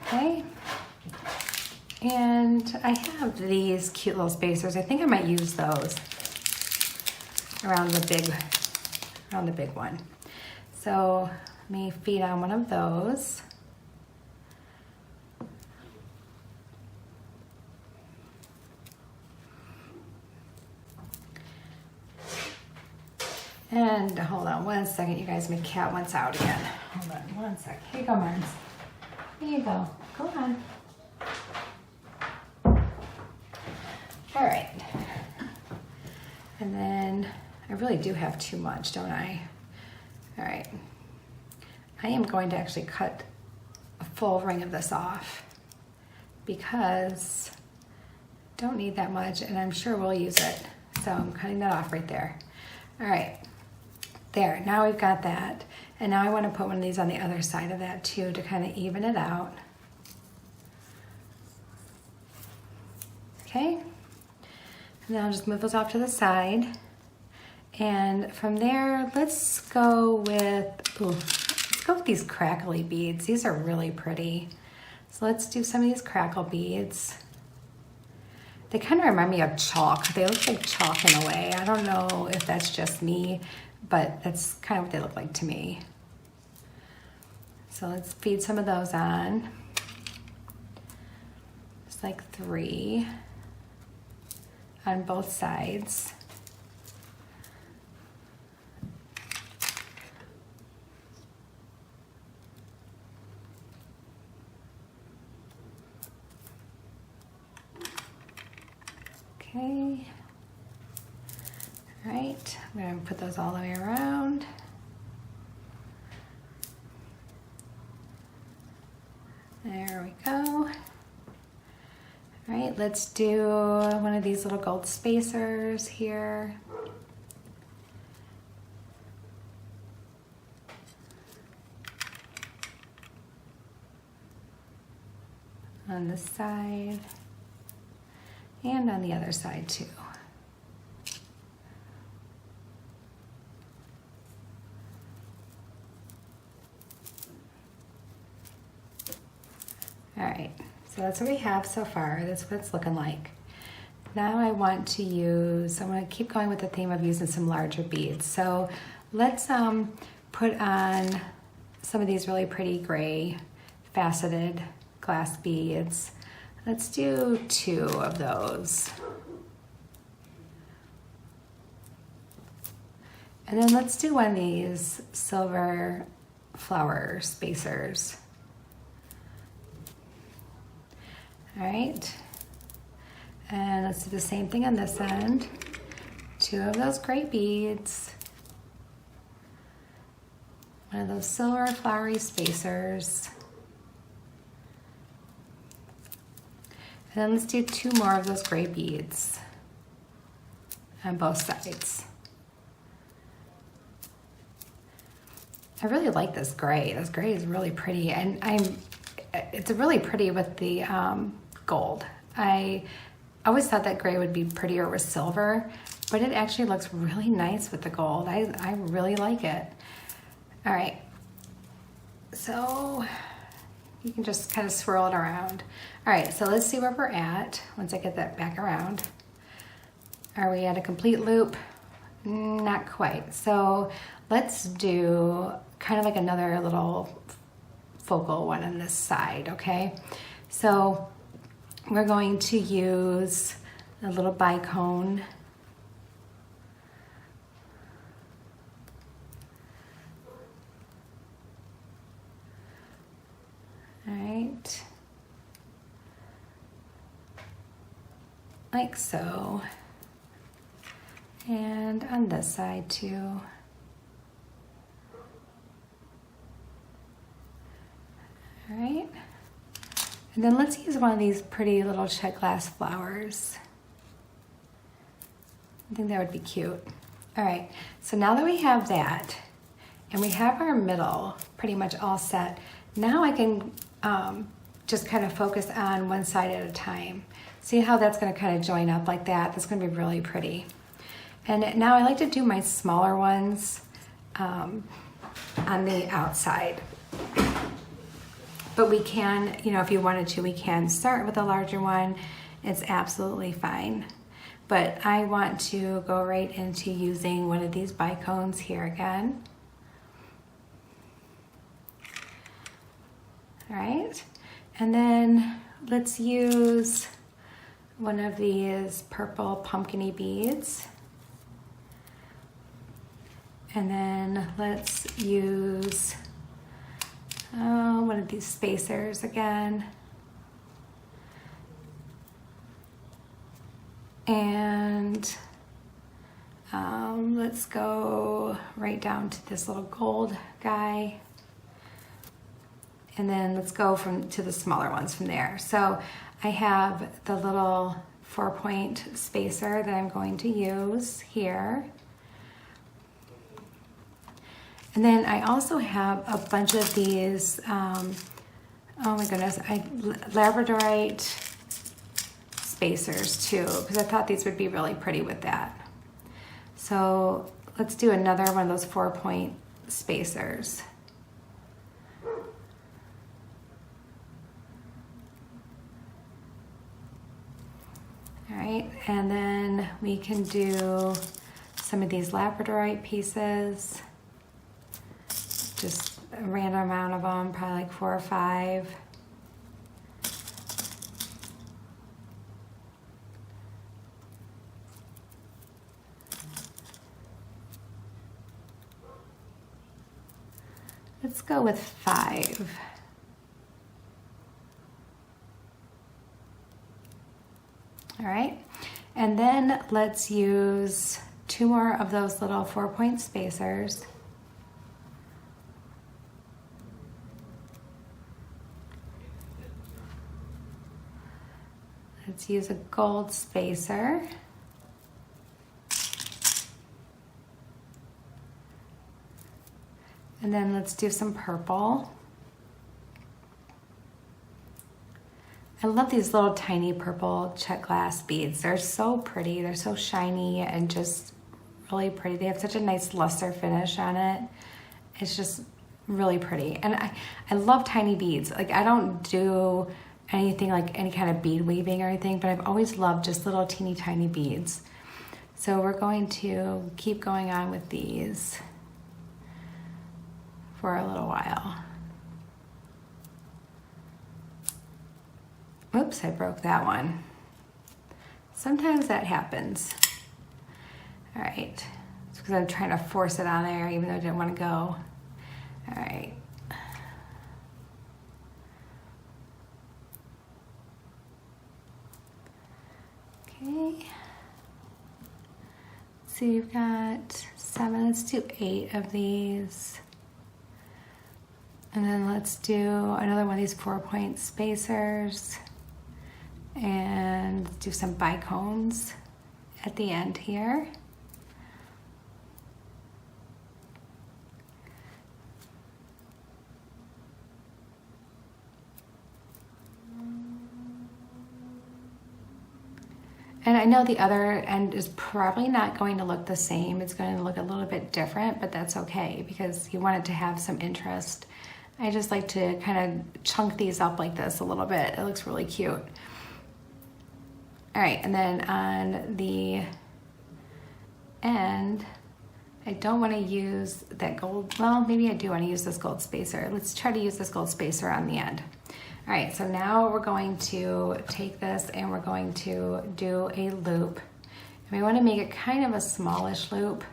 Okay. And I have these cute little spacers. I think I might use those around the big one. So let me feed on one of those. And hold on 1 second, you guys, my cat wants out again. Hold on 1 sec. Here you go, Marnes. Here you go. Go on. All right. And then I really do have too much, don't I? All right. I am going to actually cut a full ring of this off because I don't need that much and I'm sure we'll use it. So I'm cutting that off right there. All right, there, now we've got that. And now I want to put one of these on the other side of that too to kind of even it out. Okay, and then I'll just move those off to the side. And from there, let's go with these crackly beads. These are really pretty. So let's do some of these crackle beads. They kind of remind me of chalk. They look like chalk in a way. I don't know if that's just me, but that's kind of what they look like to me. So let's feed some of those on. Just like 3 on both sides. Okay, all right, I'm gonna put those all the way around. There we go. All right, let's do one of these little gold spacers here. On this side. And on the other side too. All right, so that's what we have so far. That's what it's looking like. Now I want to use, I'm gonna keep going with the theme of using some larger beads. So let's put on some of these really pretty gray faceted glass beads. Let's do 2 of those. And then let's do one of these silver flower spacers. All right. And let's do the same thing on this end. 2 of those gray beads. One of those silver flowery spacers. And then let's do 2 more of those gray beads on both sides. I really like this gray. This gray is really pretty, and it's really pretty with the gold. I always thought that gray would be prettier with silver, but it actually looks really nice with the gold. I really like it. All right, so you can just kind of swirl it around. All right, so let's see where we're at once I get that back around. Are we at a complete loop? Not quite. So let's do kind of like another little focal one on this side, okay? So we're going to use a little bicone. All right, like so, and on this side too. All right, and then let's use one of these pretty little check glass flowers. I think that would be cute. All right, so now that we have that, and we have our middle pretty much all set, now I can just kind of focus on one side at a time. See how that's going to kind of join up like that? That's going to be really pretty. And now I like to do my smaller ones on the outside. But we can, you know, if you wanted to, we can start with a larger one. It's absolutely fine. But I want to go right into using one of these bicones here again. All right, and then let's use one of these purple pumpkin-y beads. And then let's use one of these spacers again. And Let's go right down to this little gold guy. And then let's go to the smaller ones from there. So I have the little 4-point spacer that I'm going to use here. And then I also have a bunch of these, oh my goodness, Labradorite spacers too, because I thought these would be really pretty with that. So let's do another one of those 4-point spacers. All right, and then we can do some of these Labradorite pieces, just a random amount of them, probably like 4 or 5. Let's go with 5. All right, and then let's use 2 more of those little 4-point spacers. Let's use a gold spacer. And then let's do some purple. I love these little tiny purple check glass beads. They're so pretty. They're so shiny and just really pretty. They have such a nice luster finish on it. It's just really pretty. And I love tiny beads. Like, I don't do anything like any kind of bead weaving or anything, but I've always loved just little teeny tiny beads. So we're going to keep going on with these for a little while. Oops, I broke that one. Sometimes that happens. All right, it's because I'm trying to force it on there even though I didn't want to go. All right. Okay. So you've got 7, let's do 8 of these. And then let's do another one of these 4-point spacers. And do some bicones at the end here. And I know the other end is probably not going to look the same. It's going to look a little bit different, but that's okay because you want it to have some interest. I just like to kind of chunk these up like this a little bit. It looks really cute. All right, and then on the end, I don't want to use that gold. Well, maybe I do want to use this gold spacer. Let's try to use this gold spacer on the end. All right, so now we're going to take this and we're going to do a loop. And we want to make it kind of a smallish loop,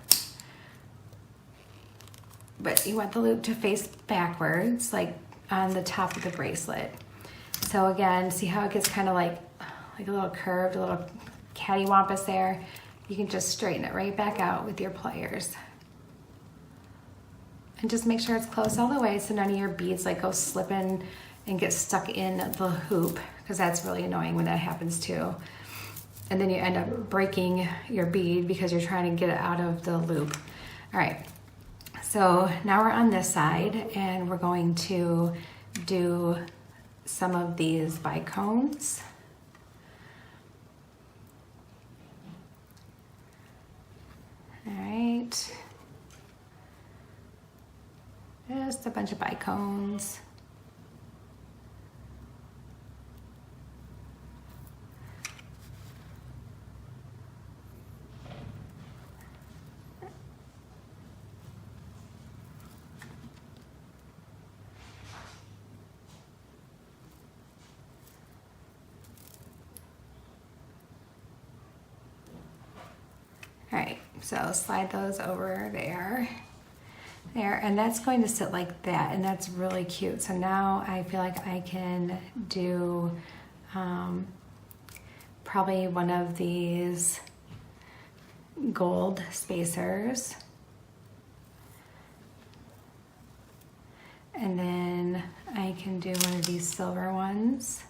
but you want the loop to face backwards, like on the top of the bracelet. So again, see how it gets kind of like a little curved, a little cattywampus there? You can just straighten it right back out with your pliers. And just make sure it's close all the way so none of your beads like go slipping and get stuck in the hoop, because that's really annoying when that happens too. And then you end up breaking your bead because you're trying to get it out of the loop. All right, so now we're on this side and we're going to do some of these bicones. All right, just a bunch of bicones. All right, so slide those over there, and that's going to sit like that, and that's really cute. So now I feel like I can do probably one of these gold spacers. And then I can do one of these silver ones.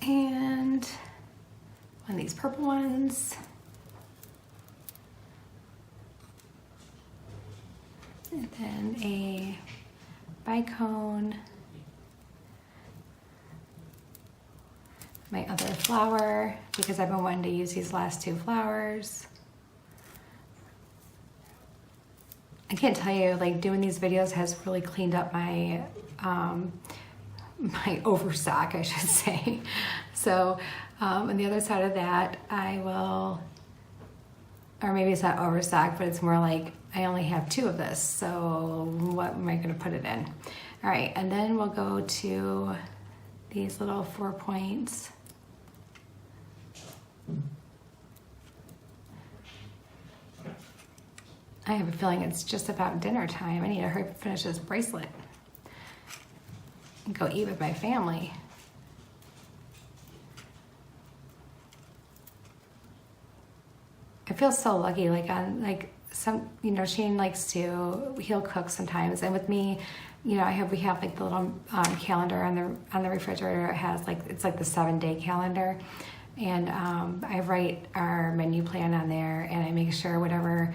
And one of these purple ones. And then a bicone. My other flower, because I've been wanting to use these last two flowers. I can't tell you, like, doing these videos has really cleaned up my my overstock, I should say. So on the other side of that, I will, or maybe it's not overstock, but it's more like I only have two of this, so what am I gonna put it in? All right, and then we'll go to these little 4 points. I have a feeling it's just about dinner time. I need to hurry up and finish this bracelet and go eat with my family. I feel so lucky, like on like some, you know, Shane likes to, he'll cook sometimes, and with me, you know, we have like the little calendar on the refrigerator. It has like, it's like the 7-day calendar, and I write our menu plan on there, and I make sure whatever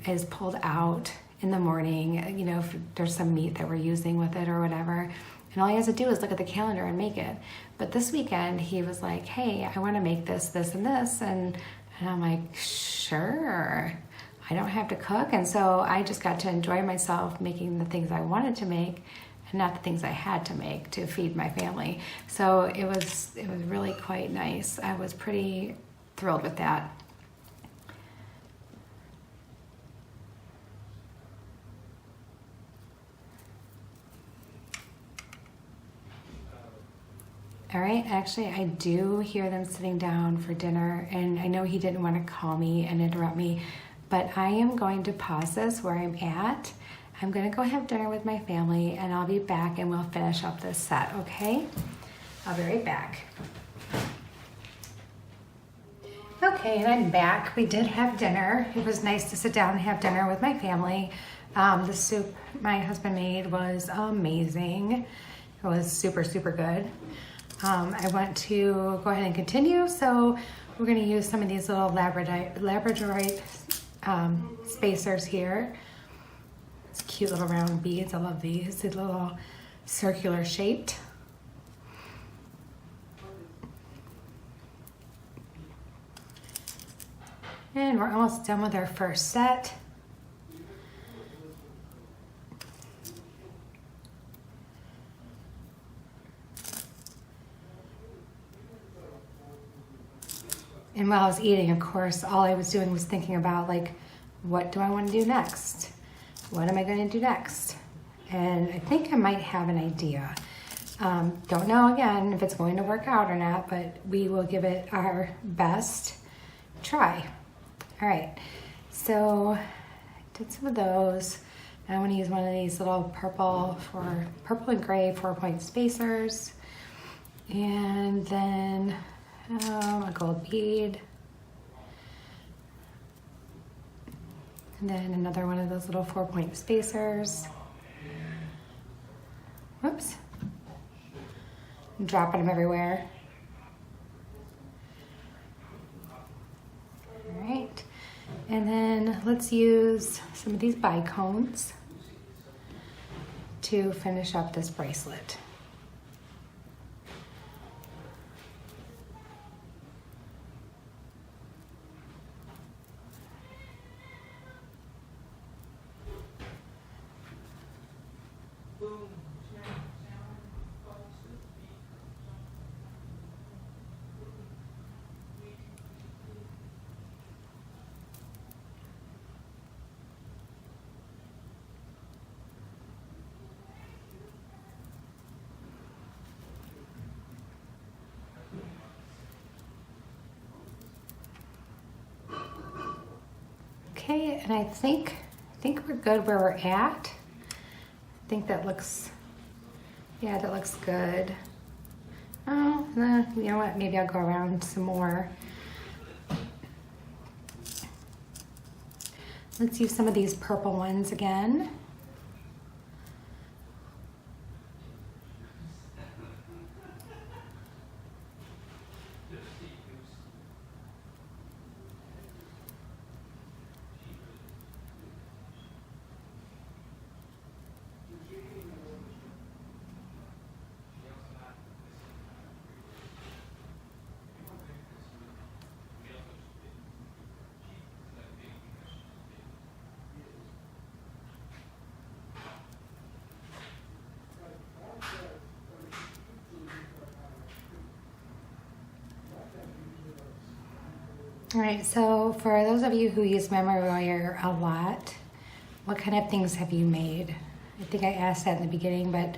is pulled out in the morning, you know, if there's some meat that we're using with it or whatever, and all he has to do is look at the calendar and make it. But this weekend he was like, hey, I want to make this, this, and this, and I'm like, sure, I don't have to cook. And so I just got to enjoy myself making the things I wanted to make and not the things I had to make to feed my family. So it was really quite nice. I was pretty thrilled with that. All right, actually I do hear them sitting down for dinner, and I know he didn't want to call me and interrupt me, but I am going to pause this where I'm at. I'm gonna go have dinner with my family, and I'll be back and we'll finish up this set, okay? I'll be right back. Okay, and I'm back. We did have dinner. It was nice to sit down and have dinner with my family. The soup my husband made was amazing. It was super, super good. I want to go ahead and continue, so we're going to use some of these little labradorite spacers here. It's cute little round beads. I love these. They're little circular shaped. And we're almost done with our first set. And while I was eating, of course, all I was doing was thinking about, like, what do I want to do next? What am I going to do next? And I think I might have an idea. Don't know, again, if it's going to work out or not, but we will give it our best try. All right, so I did some of those. Now I want to use one of these little purple and gray 4-point spacers. And then a gold bead, and then another one of those little 4-point spacers. Whoops, I'm dropping them everywhere. All right, and then let's use some of these bicones to finish up this bracelet. Okay, and I think we're good where we're at. I think that looks, yeah, that looks good. Oh, you know what? Maybe I'll go around some more. Let's use some of these purple ones again. All right, so for those of you who use memory wire a lot, what kind of things have you made? I think I asked that in the beginning, but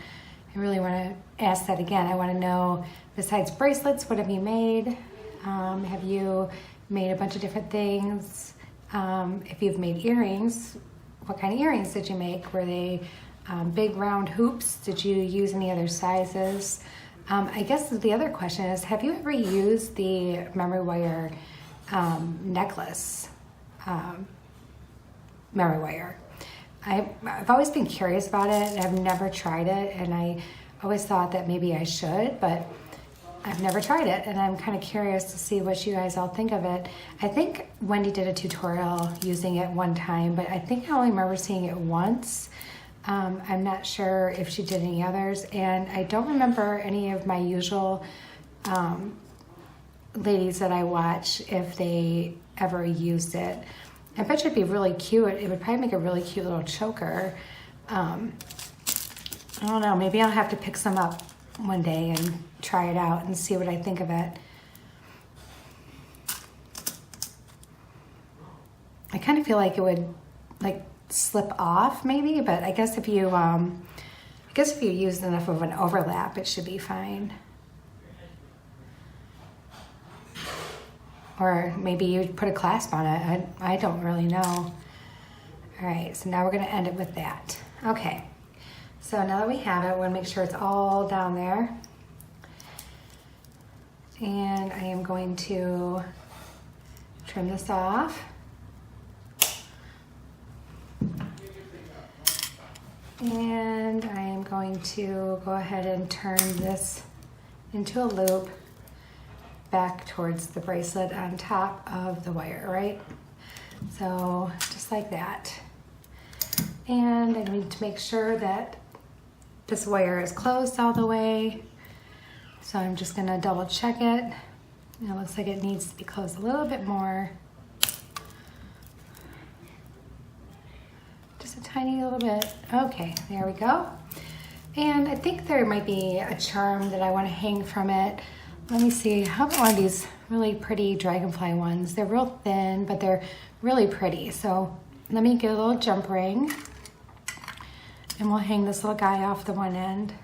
I really want to ask that again. I want to know, besides bracelets, what have you made? Have you made a bunch of different things? If you've made earrings, what kind of earrings did you make? Were they big round hoops? Did you use any other sizes? I guess the other question is, have you ever used the memory wire necklace memory wire? I've always been curious about it. I've never tried it, and I always thought that maybe I should, but I've never tried it, and I'm kind of curious to see what you guys all think of it. I think Wendy did a tutorial using it one time, but I think I only remember seeing it once. I'm not sure if she did any others, and I don't remember any of my usual ladies that I watch if they ever used it. I bet you it'd be really cute. It would probably make a really cute little choker. I don't know, maybe I'll have to pick some up one day and try it out and see what I think of it. I kind of feel like it would like slip off maybe, but I guess if you use enough of an overlap, it should be fine. Or maybe you put a clasp on it. I don't really know. All right, so now we're gonna end it with that. Okay, so now that we have it, we're gonna make sure it's all down there. And I am going to trim this off. And I am going to go ahead and turn this into a loop back towards the bracelet on top of the wire, right? So just like that. And I need to make sure that this wire is closed all the way. So I'm just gonna double check it. It looks like it needs to be closed a little bit more. Just a tiny little bit. Okay, there we go. And I think there might be a charm that I wanna hang from it. Let me see, how about one of these really pretty dragonfly ones? They're real thin, but they're really pretty. So let me get a little jump ring and we'll hang this little guy off the one end.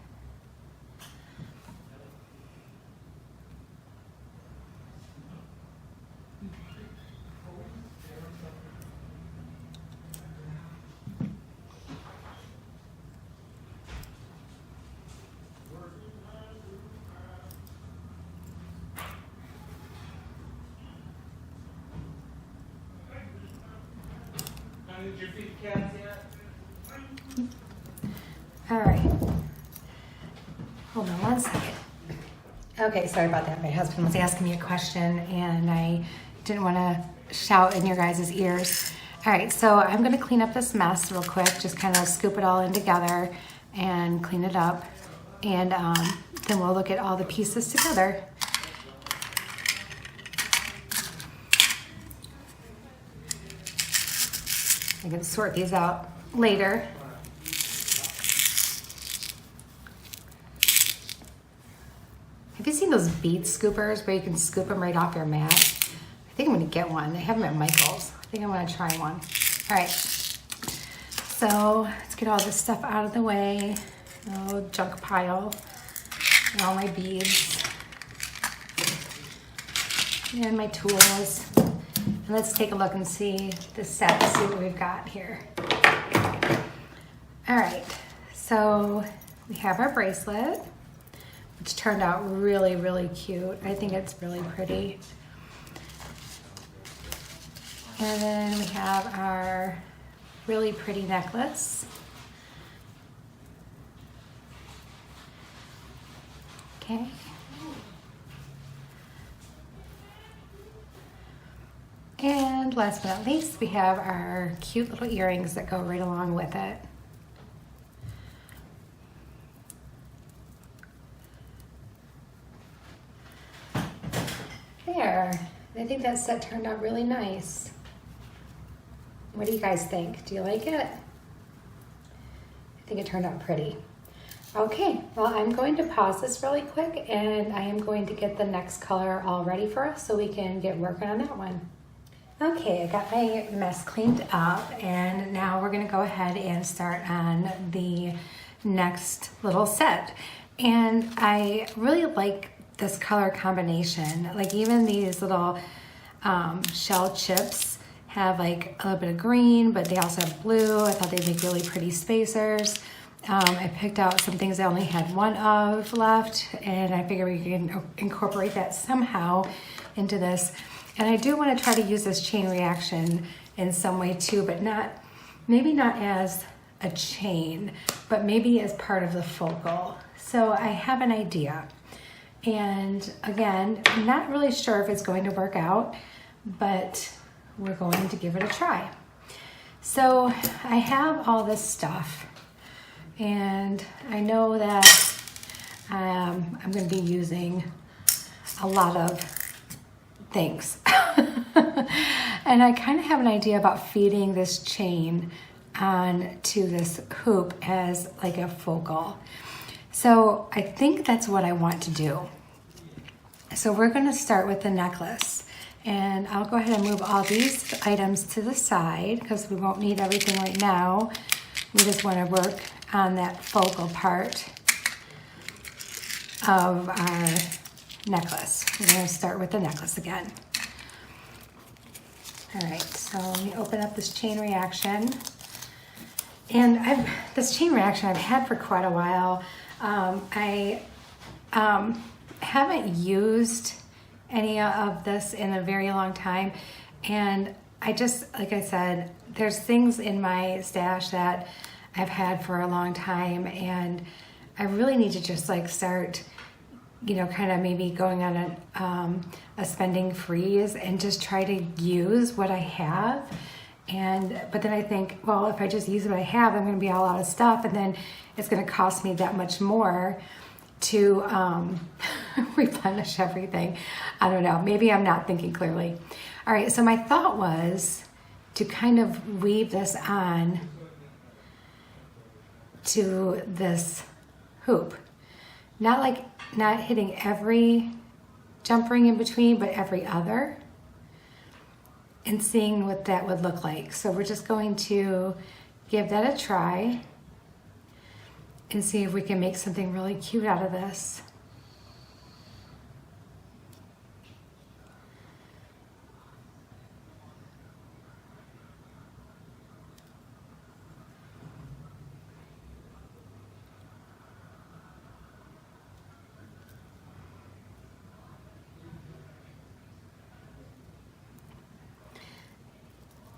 Did you feed the cats yet? All right. Hold on one second. Okay, sorry about that. My husband was asking me a question and I didn't want to shout in your guys' ears. All right, so I'm going to clean up this mess real quick, just kind of scoop it all in together and clean it up. And then we'll look at all the pieces together. I'm going to sort these out later. Have you seen those bead scoopers where you can scoop them right off your mat? I think I'm going to get one. They have them at Michael's. I think I'm going to try one. All right. So let's get all this stuff out of the way. Oh, junk pile. And all my beads. And my tools. And let's take a look and see the set, see what we've got here. All right, so we have our bracelet. which turned out really, really cute. I think it's really pretty. And then we have our really pretty necklace. Okay. And last but not least, we have our cute little earrings that go right along with it. There. I think that set turned out really nice. What do you guys think? Do you like it? I think it turned out pretty. Okay, well, I'm going to pause this really quick and I am going to get the next color all ready for us so we can get working on that one. Okay, I got my mess cleaned up and now we're gonna go ahead and start on the next little set. And I really like this color combination. Like even these little shell chips have like a little bit of green, but they also have blue. I thought they'd make really pretty spacers. I picked out some things I only had one of left, and I figured we can incorporate that somehow into this. And I do want to try to use this chain reaction in some way too, but maybe not as a chain, but maybe as part of the focal. So I have an idea. And again, I'm not really sure if it's going to work out, but we're going to give it a try. So I have all this stuff. And I know that I'm going to be using a lot of things. And I kind of have an idea about feeding this chain onto this hoop as like a focal. So I think that's what I want to do. So we're going to start with the necklace. And I'll go ahead and move all these items to the side because we won't need everything right now. We just want to work on that focal part of our necklace. We're going to start with the necklace again. All right, so let me open up this chain reaction. And this chain reaction I've had for quite a while. I haven't used any of this in a very long time. And I just, like I said, there's things in my stash that I've had for a long time, and I really need to just like start, you know, kind of maybe going on a spending freeze and just try to use what I have. But then I think, well, if I just use what I have, I'm going to be all out of stuff, and then it's going to cost me that much more to replenish everything. I don't know. Maybe I'm not thinking clearly. All right. So my thought was to kind of weave this on to this hoop. Not hitting every jump ring in between, but every other, and seeing what that would look like. So we're just going to give that a try and see if we can make something really cute out of this.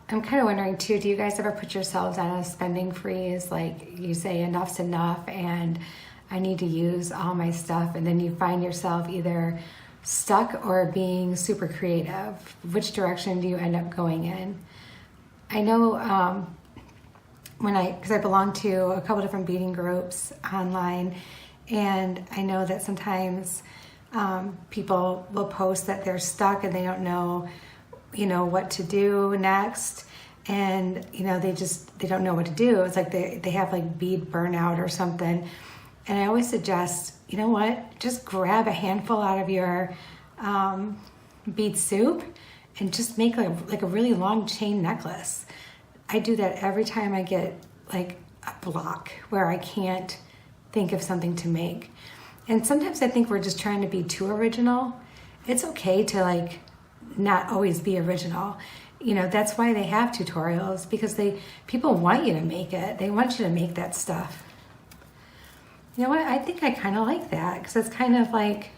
I'm kind of wondering too, do you guys ever put yourselves on a spending freeze? Like you say enough's enough and I need to use all my stuff, and then you find yourself either stuck or being super creative. Which direction do you end up going in? I know because I belong to a couple different beading groups online, and I know that sometimes people will post that they're stuck and they don't know, you know, what to do next, and you know, they don't know what to do. It's like they have like bead burnout or something. And I always suggest, you know what, just grab a handful out of your bead soup and just make like a really long chain necklace. I do that every time I get like a block where I can't think of something to make. And sometimes I think we're just trying to be too original. It's okay to like not always be original. You know, that's why they have tutorials, because people want you to make it. They want you to make that stuff. You know what? I think I kind of like that because it's kind of like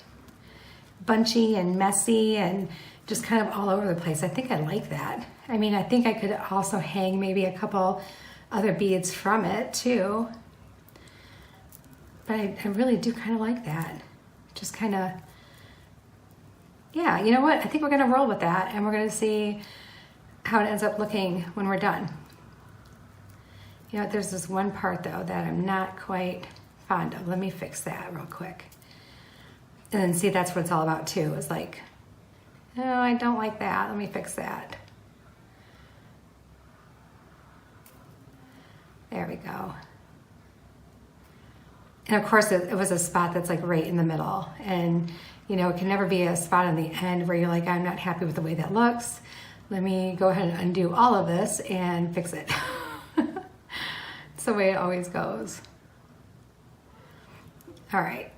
bunchy and messy and just kind of all over the place. I think I like that. I mean, I think I could also hang maybe a couple other beads from it too. But I really do kind of like that. Just kind of, yeah, you know what? I think we're going to roll with that and we're going to see how it ends up looking when we're done. You know, there's this one part though that I'm not quite fond of. Let me fix that real quick. And then see, that's what it's all about too. It's like, oh, I don't like that. Let me fix that. There we go. And of course, it was a spot that's like right in the middle. And, you know, it can never be a spot on the end where you're like, I'm not happy with the way that looks. Let me go ahead and undo all of this and fix it. It's the way it always goes. All right.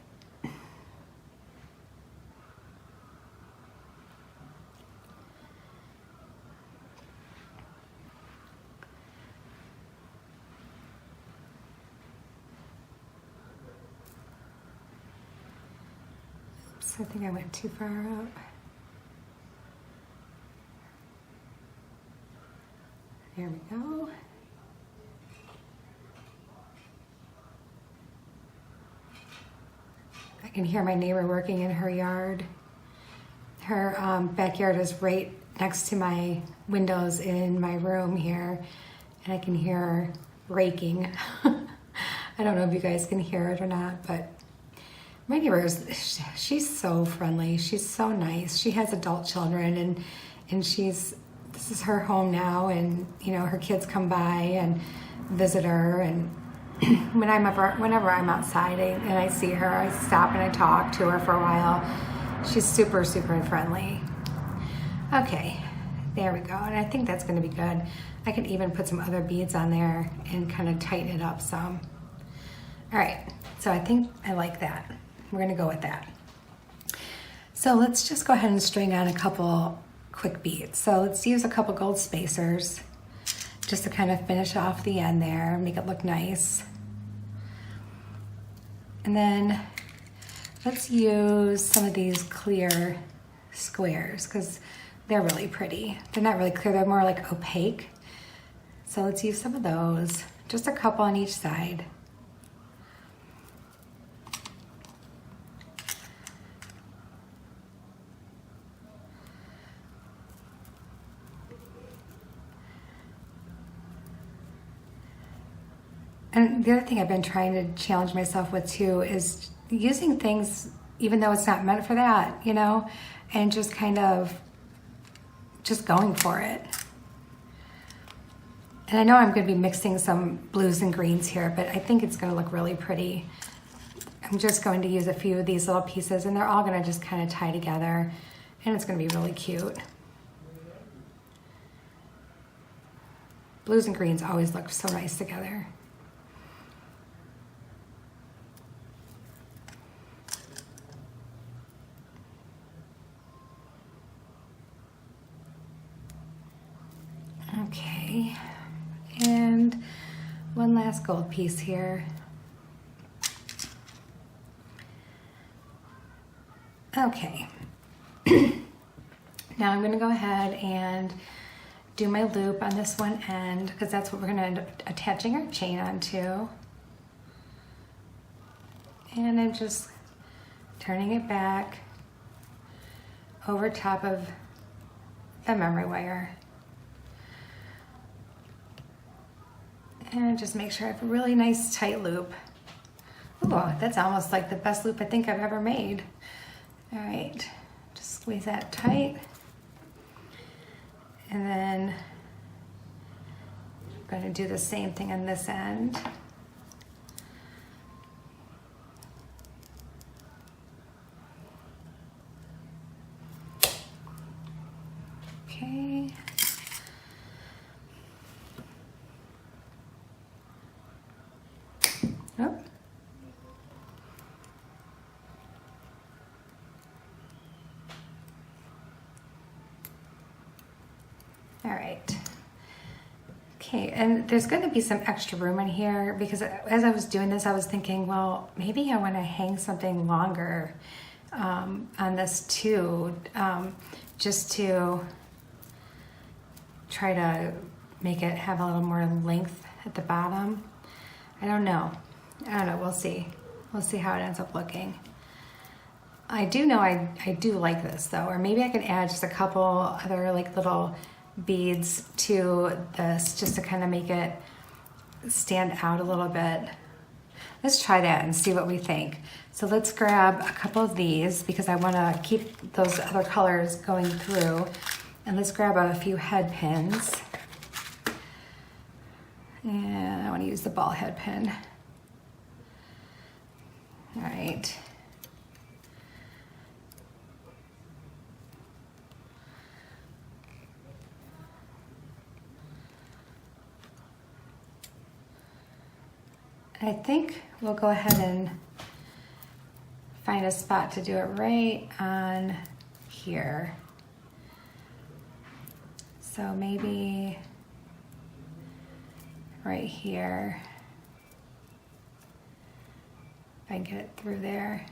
I think I went too far up. There we go. I can hear my neighbor working in her yard. Her backyard is right next to my windows in my room here, and I can hear her raking. I don't know if you guys can hear it or not, but my neighbor she's so friendly. She's so nice. She has adult children and this is her home now, and you know, her kids come by and visit her, and whenever I'm outside and I see her, I stop and I talk to her for a while. She's super, super friendly. Okay, there we go. And I think that's gonna be good. I could even put some other beads on there and kind of tighten it up some. All right, so I think I like that. We're gonna go with that. So let's just go ahead and string on a couple quick beads. So let's use a couple gold spacers just to kind of finish off the end there, make it look nice. And then let's use some of these clear squares because they're really pretty. They're not really clear, they're more like opaque. So let's use some of those, just a couple on each side. And the other thing I've been trying to challenge myself with too is using things, even though it's not meant for that, you know, and just kind of just going for it. And I know I'm going to be mixing some blues and greens here, but I think it's going to look really pretty. I'm just going to use a few of these little pieces and they're all going to just kind of tie together and it's going to be really cute. Blues and greens always look so nice together. Okay, and one last gold piece here. Okay, now I'm going to go ahead and do my loop on this one end because that's what we're going to end up attaching our chain onto. And I'm just turning it back over top of the memory wire. And just make sure I have a really nice tight loop. Ooh, that's almost like the best loop I think I've ever made. All right, just squeeze that tight. And then I'm going to do the same thing on this end. Okay. Oh. All right. Okay, and there's going to be some extra room in here because as I was doing this, I was thinking, well, maybe I want to hang something longer on this too, just to try to make it have a little more length at the bottom. I don't know. We'll see. We'll see how it ends up looking. I do know I do like this though, or maybe I can add just a couple other like little beads to this just to kind of make it stand out a little bit. Let's try that and see what we think. So let's grab a couple of these because I want to keep those other colors going through. And let's grab a few head pins. And I want to use the ball head pin. All right. I think we'll go ahead and find a spot to do it right on here. So maybe right here. If I can get it through there.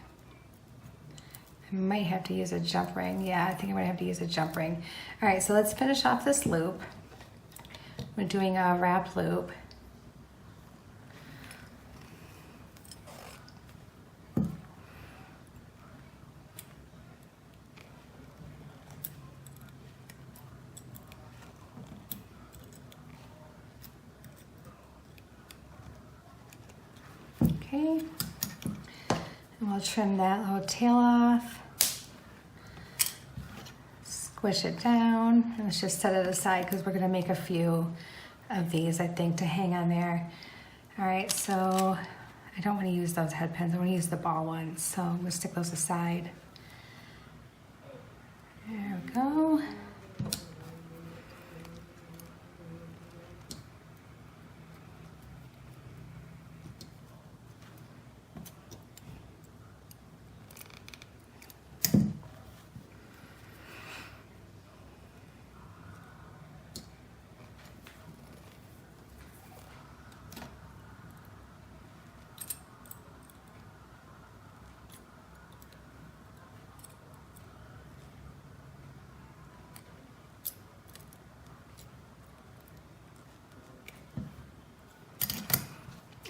I might have to use a jump ring. Yeah, I think I'm gonna have to use a jump ring. All right, so let's finish off this loop. We're doing a wrap loop. Okay, and we'll trim that little tail off, squish it down, and let's just set it aside because we're going to make a few of these, I think, to hang on there. All right, so I don't want to use those head pins. I want to use the ball ones, so I'm going to stick those aside. There we go.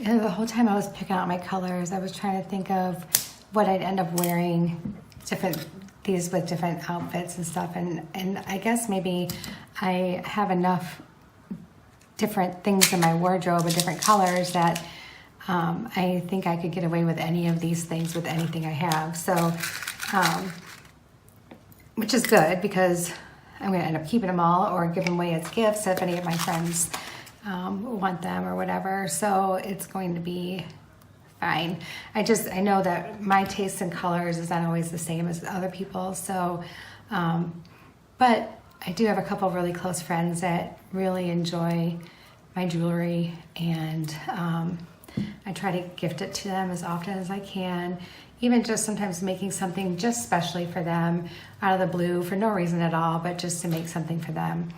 And the whole time I was picking out my colors, I was trying to think of what I'd end up wearing, these with different outfits and stuff. And I guess maybe I have enough different things in my wardrobe with different colors that I think I could get away with any of these things with anything I have. So, which is good because I'm going to end up keeping them all or give them away as gifts if any of my friends want them or whatever. So it's going to be fine. I know that my taste in colors is not always the same as other people's. So, but I do have a couple of really close friends that really enjoy my jewelry, and I try to gift it to them as often as I can. Even just sometimes making something just specially for them out of the blue for no reason at all, but just to make something for them.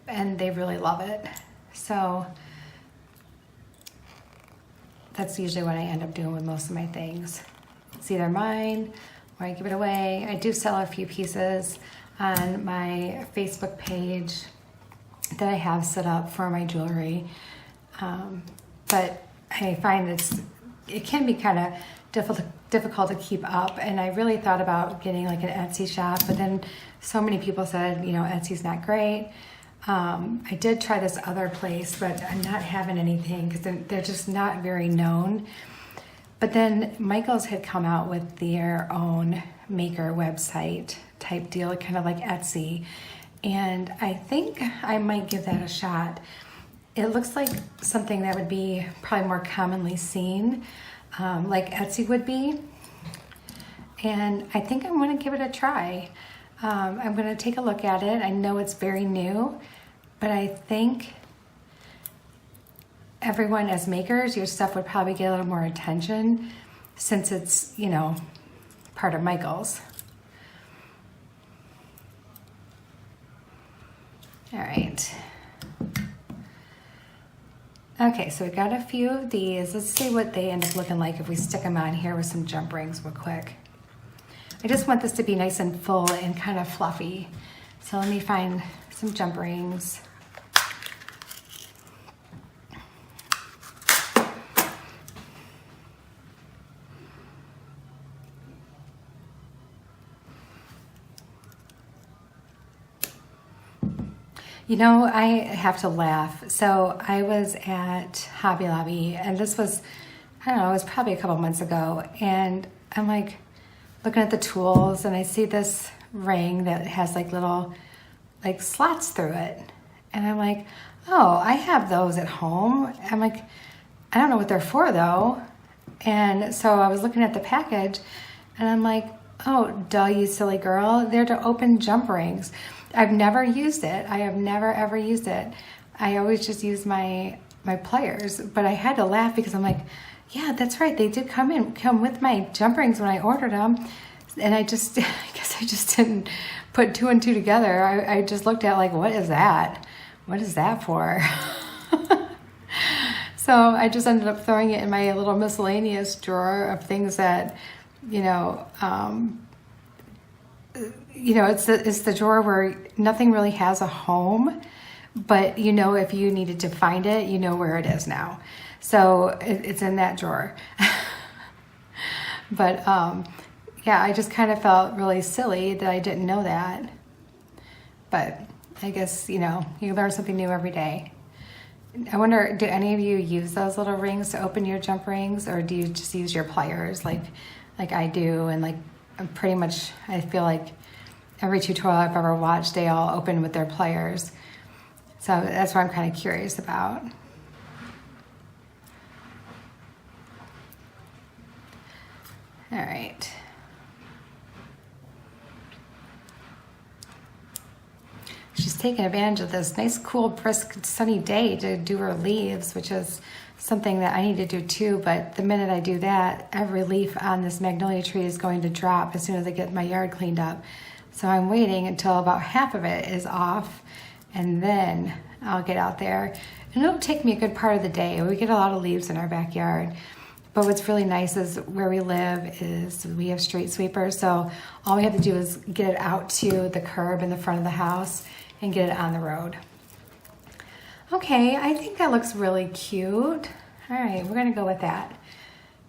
And they really love it. So that's usually what I end up doing with most of my things. It's either mine or I give it away. I do sell a few pieces on my Facebook page that I have set up for my jewelry. But I find it can be kind of difficult to keep up. And I really thought about getting like an Etsy shop, but then so many people said, Etsy's not great. I did try this other place, but I'm not having anything because they're just not very known. But then Michael's had come out with their own maker website type deal, kind of like Etsy. And I think I might give that a shot. It looks like something that would be probably more commonly seen, like Etsy would be. And I think I'm going to give it a try. I'm going to take a look at it. I know it's very new, but I think everyone as makers, your stuff would probably get a little more attention since it's, part of Michael's. All right. Okay, so we got a few of these. Let's see what they end up looking like if we stick them on here with some jump rings real quick. I just want this to be nice and full and kind of fluffy. So let me find some jump rings. You know, I have to laugh. So I was at Hobby Lobby, and this was, I don't know, it was probably a couple months ago. And I'm like looking at the tools, and I see this ring that has like little like slots through it. And I'm like, oh, I have those at home. I'm like, I don't know what they're for though. And so I was looking at the package, and I'm like, oh, duh, you silly girl. They're to open jump rings. I've never used it. I have never ever used it. I always just use my pliers, but I had to laugh because I'm like, yeah, that's right. They did come with my jump rings when I ordered them. And I guess I just didn't put two and two together. I just looked at like, what is that? What is that for? So I just ended up throwing it in my little miscellaneous drawer of things that, it's the drawer where nothing really has a home, but if you needed to find it, you know where it is now. So it's in that drawer. But yeah, I just kind of felt really silly that I didn't know that. But I guess, you learn something new every day. I wonder, do any of you use those little rings to open your jump rings, or do you just use your pliers like I do? And like, pretty much, I feel like every tutorial I've ever watched, they all open with their pliers. So that's what I'm kind of curious about. All right. She's taking advantage of this nice, cool, brisk, sunny day to do her leaves, which is something that I need to do too. But the minute I do that, every leaf on this magnolia tree is going to drop as soon as I get my yard cleaned up. So I'm waiting until about half of it is off, and then I'll get out there. And it'll take me a good part of the day. We get a lot of leaves in our backyard. But what's really nice is where we live is we have street sweepers. So all we have to do is get it out to the curb in the front of the house and get it on the road. Okay, I think that looks really cute. All right, we're gonna go with that.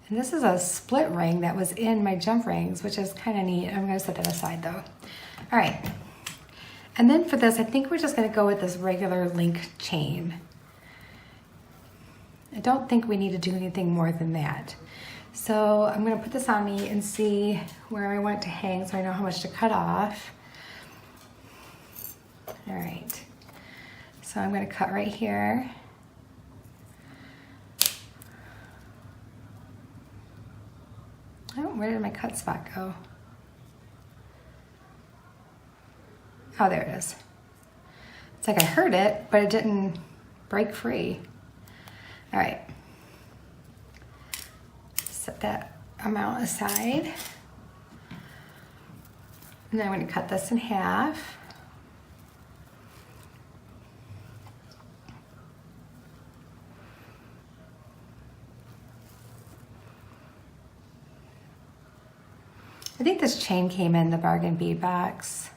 And this is a split ring that was in my jump rings, which is kind of neat. I'm gonna set that aside though. All right, and then for this, I think we're just gonna go with this regular link chain. I don't think we need to do anything more than that. So I'm gonna put this on me and see where I want it to hang so I know how much to cut off. All right, so I'm gonna cut right here. Oh, where did my cut spot go? Oh, there it is. It's like I heard it, but it didn't break free. All right, set that amount aside. And then I'm gonna cut this in half. I think this chain came in the bargain bead box.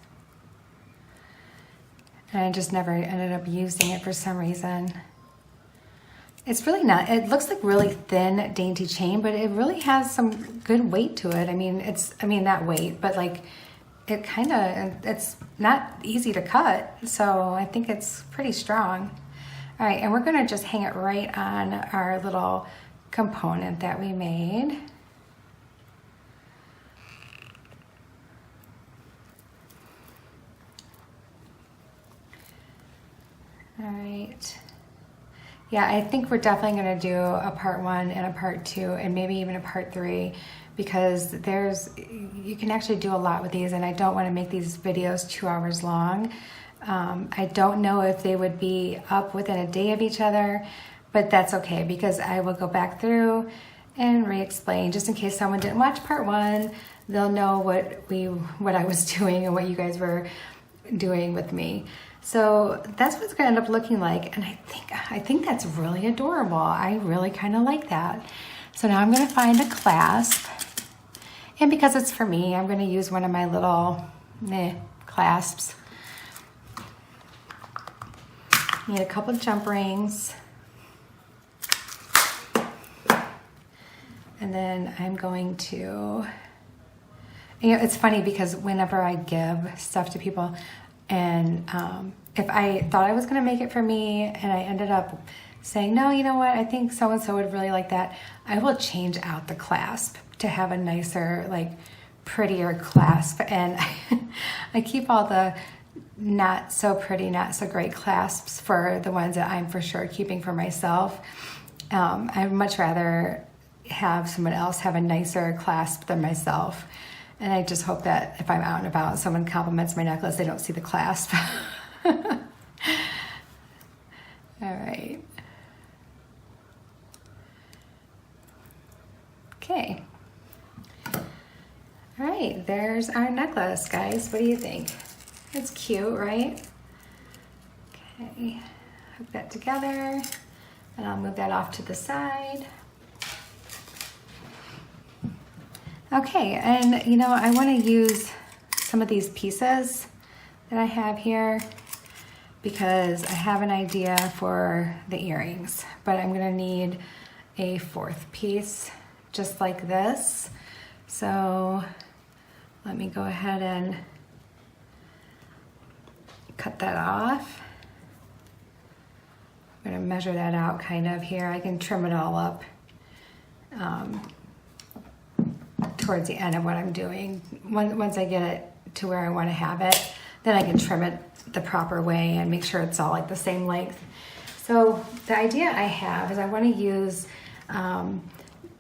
And I just never ended up using it for some reason. It's really not, it looks like really thin, dainty chain, but it really has some good weight to it. I mean, not weight, but like it kind of, it's not easy to cut. So I think it's pretty strong. All right, and we're gonna just hang it right on our little component that we made. All right. Yeah, I think we're definitely going to do a part 1 and a part 2 and maybe even a part 3 because you can actually do a lot with these, and I don't want to make these videos 2 hours long. I don't know if they would be up within a day of each other, but that's okay because I will go back through and re-explain just in case someone didn't watch part 1. They'll know what I was doing and what you guys were doing with me. So that's what it's gonna end up looking like. And I think that's really adorable. I really kind of like that. So now I'm gonna find a clasp. And because it's for me, I'm gonna use one of my little clasps. Need a couple jump rings. And then I'm going to, it's funny because whenever I give stuff to people, and if I thought I was gonna make it for me and I ended up saying, no, you know what, I think so-and-so would really like that, I will change out the clasp to have a nicer, like prettier clasp. And I keep all the not so pretty, not so great clasps for the ones that I'm for sure keeping for myself. I'd much rather have someone else have a nicer clasp than myself. And I just hope that if I'm out and about, someone compliments my necklace, they don't see the clasp. All right. Okay. All right, there's our necklace, guys. What do you think? It's cute, right? Okay, hook that together, and I'll move that off to the side. Okay, and I want to use some of these pieces that I have here because I have an idea for the earrings, but I'm gonna need a fourth piece just like this. So let me go ahead and cut that off. I'm gonna measure that out kind of here. I can trim it all up towards the end of what I'm doing. Once I get it to where I want to have it, then I can trim it the proper way and make sure it's all like the same length. So the idea I have is I want to use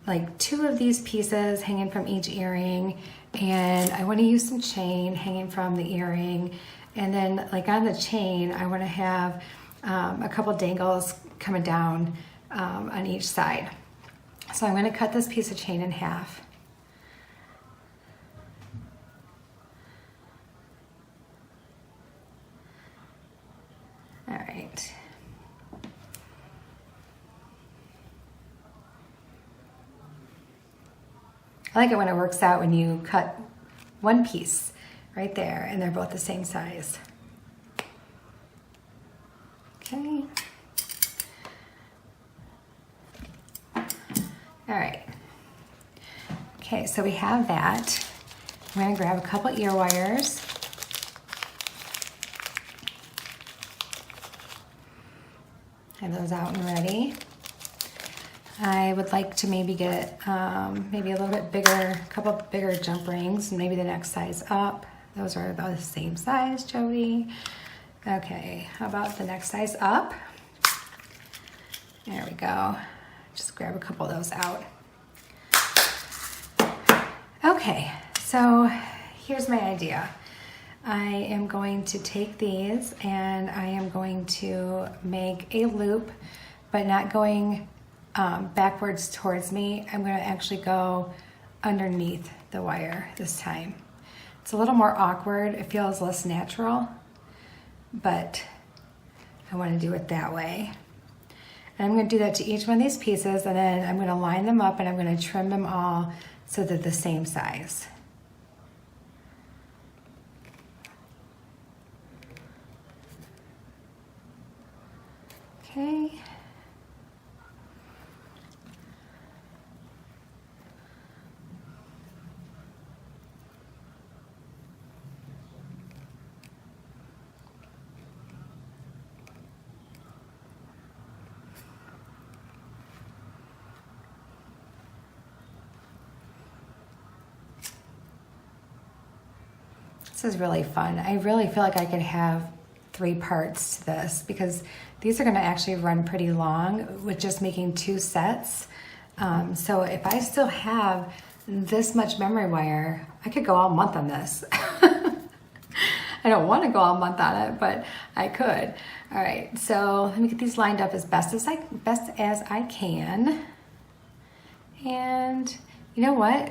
like 2 of these pieces hanging from each earring, and I want to use some chain hanging from the earring, and then like on the chain I want to have a couple dangles coming down on each side. So I'm going to cut this piece of chain in half. All right. I like it when it works out when you cut one piece right there and they're both the same size. Okay. All right. Okay, so we have that. I'm gonna grab a couple ear wires. Have those out and ready. I would like to maybe get maybe a little bit bigger, a couple bigger jump rings, maybe the next size up. Those are about the same size, Jody. Okay, how about the next size up? There we go. Just grab a couple of those out. Okay, so here's my idea. I am going to take these and I am going to make a loop, but not going backwards towards me. I'm going to actually go underneath the wire this time. It's a little more awkward. It feels less natural, but I want to do it that way. And I'm going to do that to each one of these pieces, and then I'm going to line them up and I'm going to trim them all so they're the same size. Okay. This is really fun. I really feel like I could have 3 parts to this because these are going to actually run pretty long with just making 2 sets. So if I still have this much memory wire, I could go all month on this. I don't want to go all month on it, but I could. All right, so let me get these lined up as best as I can. And you know what?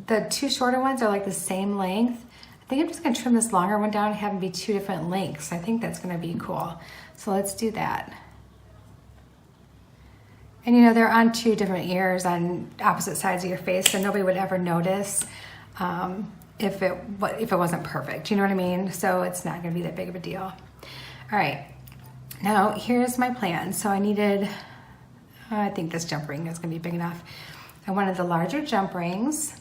The 2 shorter ones are like the same length. I think I'm just gonna trim this longer one down and have them be 2 different lengths. I think that's gonna be cool. So let's do that. And you know, they're on 2 different ears on opposite sides of your face, so nobody would ever notice if it wasn't perfect, you know what I mean? So it's not gonna be that big of a deal. All right, now here's my plan. So I needed, I think this jump ring is gonna be big enough. I wanted the larger jump rings,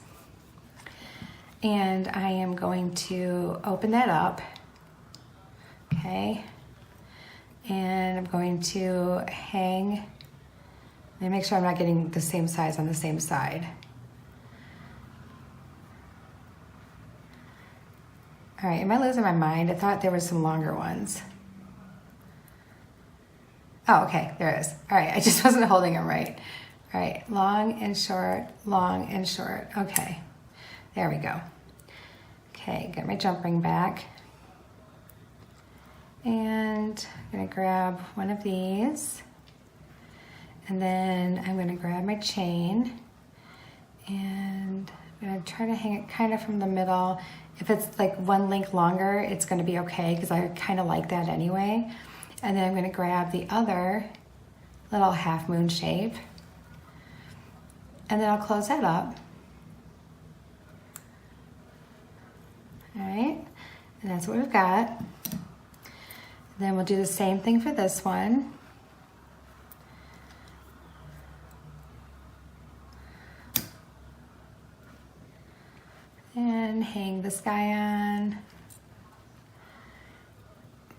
and I am going to open that up, okay? And I'm going to hang, and make sure I'm not getting the same size on the same side. All right, am I losing my mind? I thought there were some longer ones. Oh, okay, there it is. All right, I just wasn't holding them right. All right, long and short, long and short. Okay, there we go. Okay, get my jump ring back. And I'm gonna grab one of these. And then I'm gonna grab my chain. And I'm gonna try to hang it kind of from the middle. If it's like 1 link longer, it's gonna be okay because I kind of like that anyway. And then I'm gonna grab the other little half moon shape. And then I'll close that up. All right, and that's what we've got. Then we'll do the same thing for this one. And hang this guy on.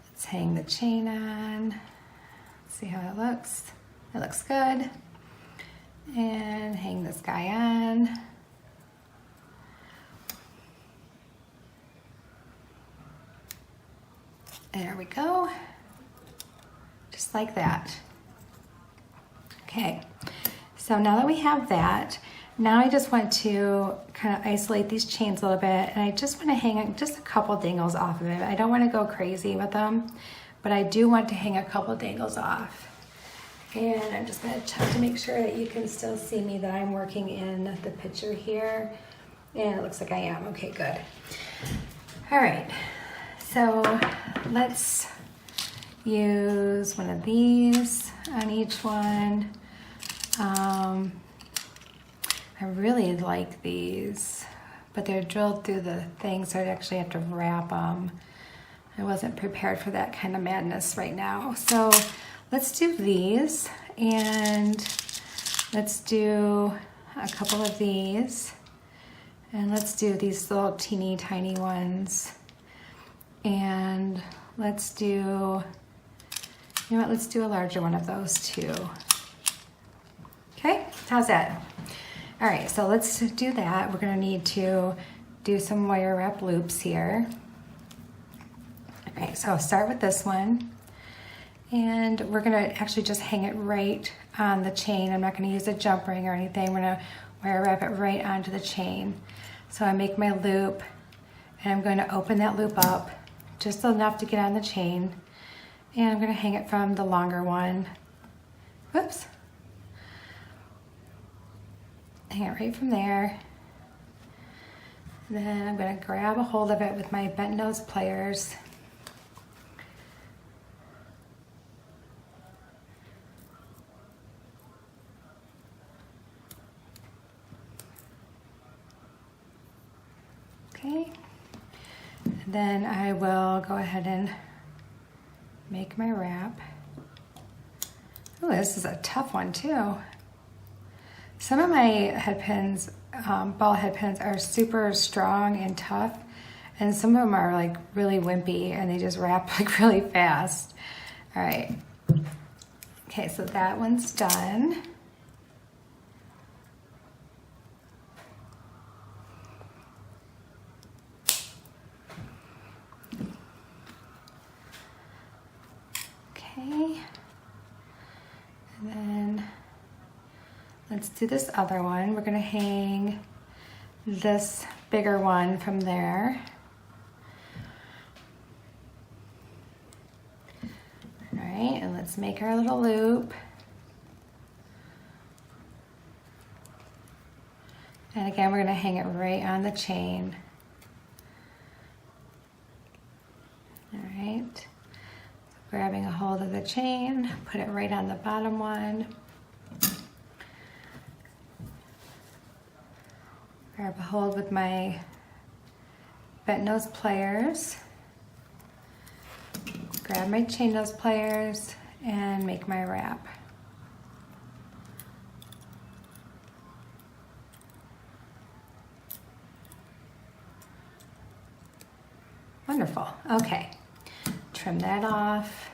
Let's hang the chain on. Let's see how it looks. It looks good. And hang this guy on. There we go. Just like that. Okay, so now that we have that, now I just want to kind of isolate these chains a little bit, and I just want to hang just a couple dangles off of it. I don't want to go crazy with them, but I do want to hang a couple dangles off. And I'm just going to check to make sure that you can still see me, that I'm working in the picture here. And it looks like I am. Okay, good. All right, so let's use one of these on each one. I really like these, but they're drilled through the thing, so I actually have to wrap them. I wasn't prepared for that kind of madness right now. So let's do these, and let's do a couple of these, and let's do these little teeny tiny ones, and let's do, you know what, let's do a larger one of those too. Okay, how's that? All right, so let's do that. We're gonna need to do some wire wrap loops here. All right, so I'll start with this one. And we're gonna actually just hang it right on the chain. I'm not gonna use a jump ring or anything. We're gonna wire wrap it right onto the chain. So I make my loop, and I'm going to open that loop up just enough to get on the chain. And I'm gonna hang it from the longer one. Whoops. Hang it right from there. Then I'm gonna grab a hold of it with my bent nose pliers. Okay, and then I will go ahead and make my wrap. Oh, this is a tough one too. Some of my head pins, ball head pins, are super strong and tough, and some of them are like really wimpy and they just wrap like really fast. All right, okay, so that one's done. Okay, and then let's do this other one. We're gonna hang this bigger one from there. All right, and let's make our little loop. And again, we're gonna hang it right on the chain. Grabbing a hold of the chain, put it right on the bottom one. Grab a hold with my bent nose pliers. Grab my chain nose pliers and make my wrap. Wonderful. Okay, trim that off.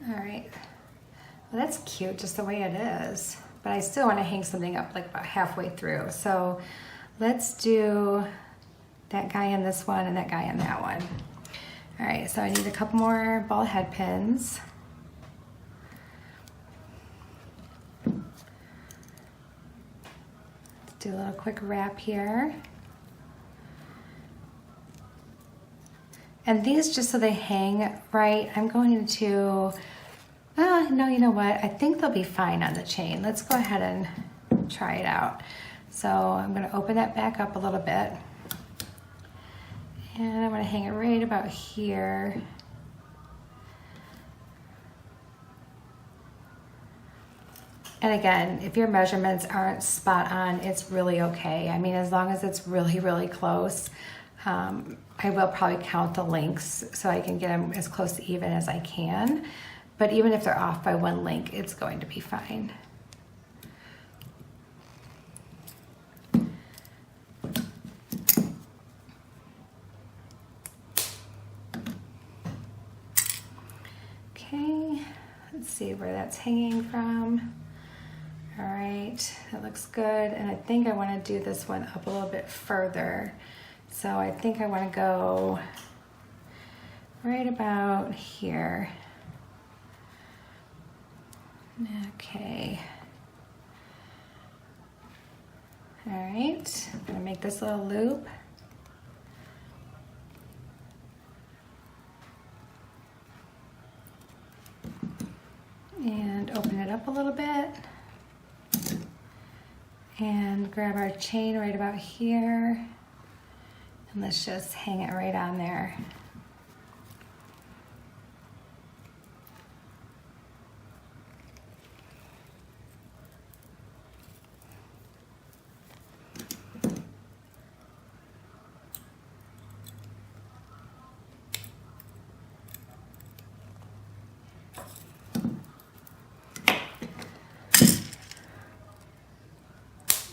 All right, well that's cute just the way it is, but I still want to hang something up like about halfway through. So let's do that guy in this one and that guy in that one. All right, so I need a couple more ball head pins. Do a little quick wrap here. And these, just so they hang right, I'm going to, no, you know what? I think they'll be fine on the chain. Let's go ahead and try it out. So I'm gonna open that back up a little bit. And I'm gonna hang it right about here. And again, if your measurements aren't spot on, it's really okay. I mean, as long as it's really, really close, I will probably count the links so I can get them as close to even as I can. But even if they're off by one link, it's going to be fine. Okay, let's see where that's hanging from. All right, that looks good. And I think I want to do this one up a little bit further. So I think I want to go right about here. Okay. All right, I'm gonna make this little loop. And open it up a little bit. And grab our chain right about here. And let's just hang it right on there.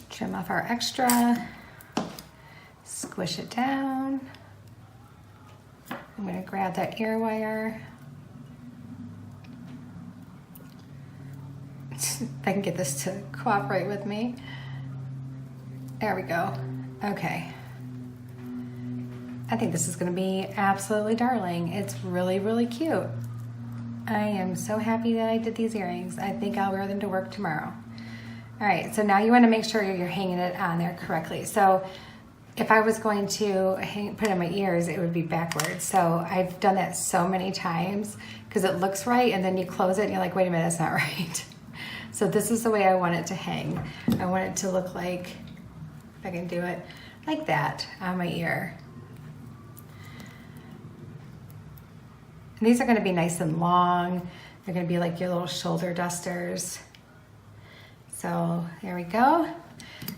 Trim off our extra, squish it down. I'm gonna grab that ear wire. If I can get this to cooperate with me. There we go. Okay. I think this is gonna be absolutely darling. It's really, really cute. I am so happy that I did these earrings. I think I'll wear them to work tomorrow. All right, so now you want to make sure you're hanging it on there correctly. So if I was going to put it on my ears, it would be backwards. So I've done that so many times because it looks right, and then you close it and you're like, wait a minute, that's not right. So this is the way I want it to hang. I want it to look like, if I can do it, like that on my ear. And these are going to be nice and long. They're going to be like your little shoulder dusters. So there we go.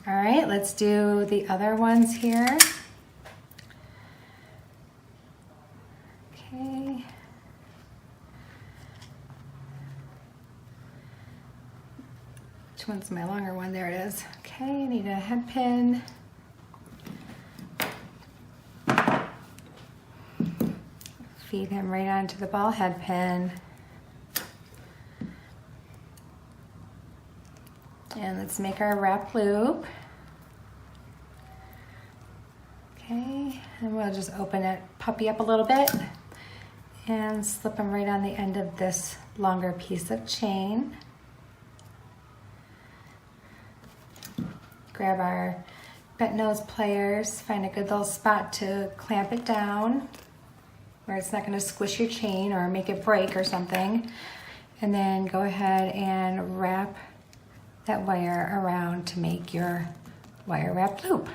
All right, let's do the other ones here. Okay. Which one's my longer one? There it is. Okay, I need a head pin. Feed him right onto the ball head pin. And let's make our wrap loop. Okay, and we'll just open it puppy up a little bit and slip them right on the end of this longer piece of chain. Grab our bent nose pliers, find a good little spot to clamp it down where it's not going to squish your chain or make it break or something. And then go ahead and wrap that wire around to make your wire wrap loop.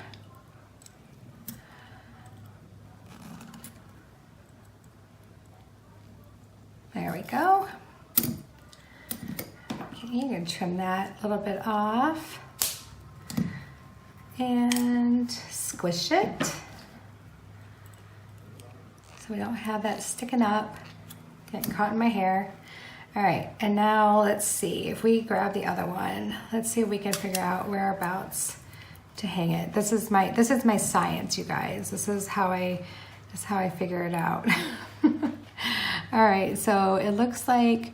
There we go. Okay, you can trim that a little bit off and squish it so we don't have that sticking up, getting caught in my hair. All right, and now let's see if we grab the other one. Let's see if we can figure out whereabouts to hang it. This is my science, you guys. This is how I figure it out. All right, so it looks like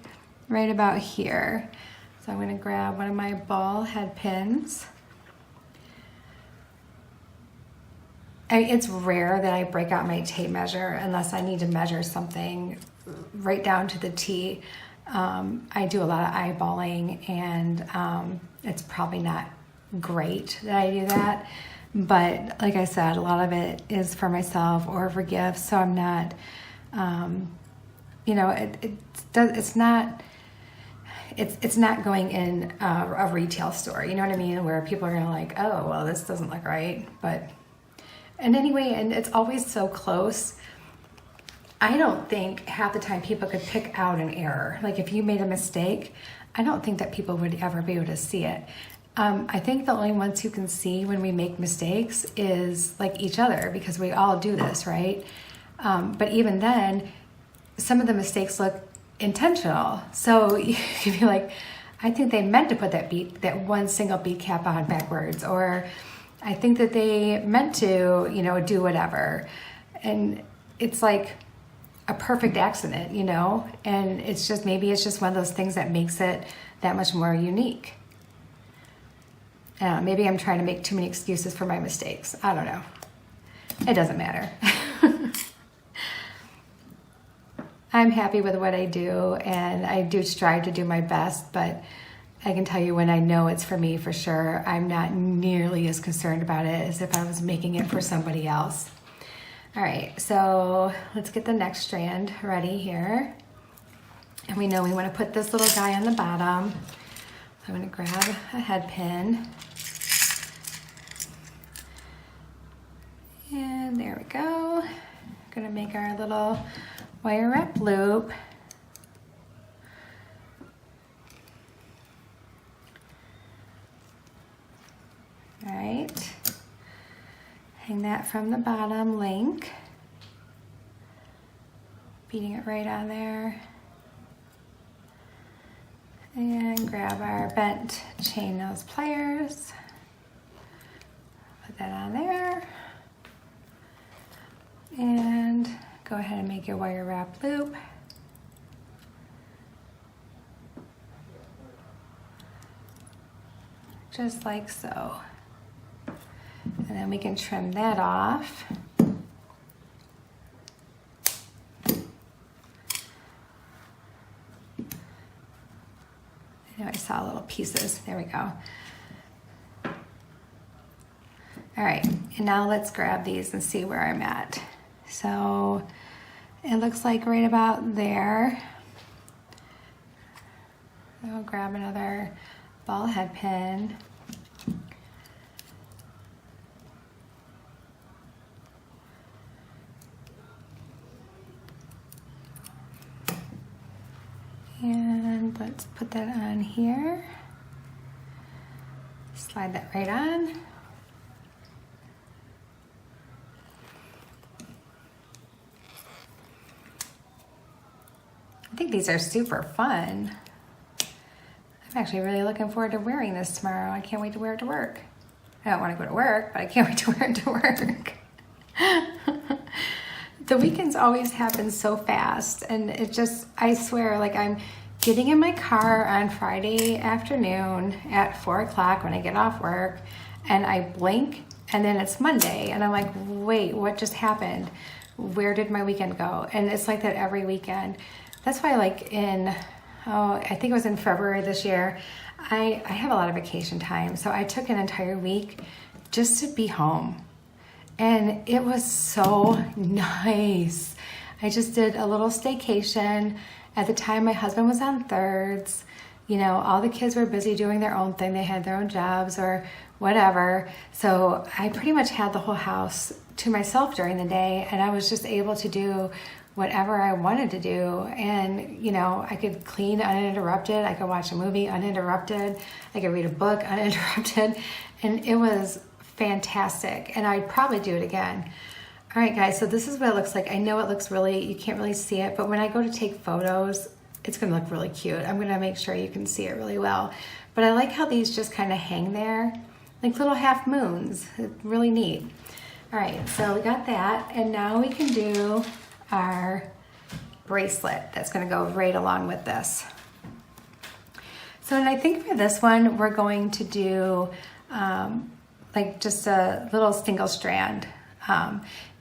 right about here. So I'm gonna grab one of my ball head pins. It's rare that I break out my tape measure unless I need to measure something right down to the T. I do a lot of eyeballing, and it's probably not great that I do that. But like I said, a lot of it is for myself or for gifts, so I'm not, you know, it's not going in a retail store, you know what I mean, where people are gonna like, oh, well, this doesn't look right. But, and anyway, and it's always so close. I don't think half the time people could pick out an error. Like if you made a mistake, I don't think that people would ever be able to see it. I think the only ones who can see when we make mistakes is like each other, because we all do this, right? But even then, some of the mistakes look intentional. So you'd be like, I think they meant to put that one single bead cap on backwards, or I think that they meant to, you know, do whatever. And it's like a perfect accident, you know? And it's just, maybe it's just one of those things that makes it that much more unique. Maybe I'm trying to make too many excuses for my mistakes. I don't know. It doesn't matter. I'm happy with what I do, and I do strive to do my best, but I can tell you when I know it's for me for sure, I'm not nearly as concerned about it as if I was making it for somebody else. All right, so let's get the next strand ready here. And we know we want to put this little guy on the bottom. I'm going to grab a head pin. And there we go. Going to make our little wire wrap loop. All right. Hang that from the bottom link. Beating it right on there. And grab our bent chain nose pliers. Put that on there. And go ahead and make your wire wrap loop. Just like so. And then we can trim that off. I know I saw little pieces. There we go. All right, and now let's grab these and see where I'm at. So it looks like right about there. I'll grab another ball head pin. And let's put that on here. Slide that right on. I think these are super fun. I'm actually really looking forward to wearing this tomorrow. I can't wait to wear it to work. I don't want to go to work, but I can't wait to wear it to work. The weekends always happen so fast, and it just, I swear, like I'm getting in my car on Friday afternoon at 4 o'clock when I get off work, and I blink, and then it's Monday, and I'm like, wait, what just happened? Where did my weekend go? And it's like that every weekend. That's why, like I think it was in February this year, I have a lot of vacation time, so I took an entire week just to be home. And it was so nice. I just did a little staycation. At the time, my husband was on thirds. you know, all the kids were busy doing their own thing. They had their own jobs or whatever. So I pretty much had the whole house to myself during the day, and I was just able to do whatever I wanted to do. And, you know, I could clean uninterrupted. I could watch a movie uninterrupted. I could read a book uninterrupted. And it was fantastic. And I'd probably do it again. All right, guys, so this is what it looks like. I know it looks really, you can't really see it, but when I go to take photos, it's gonna look really cute. I'm gonna make sure you can see it really well. But I like how these just kind of hang there, like little half moons. It's really neat. All right, so we got that, and now we can do our bracelet that's gonna go right along with this. So, and I think for this one, we're going to do like just a little single strand.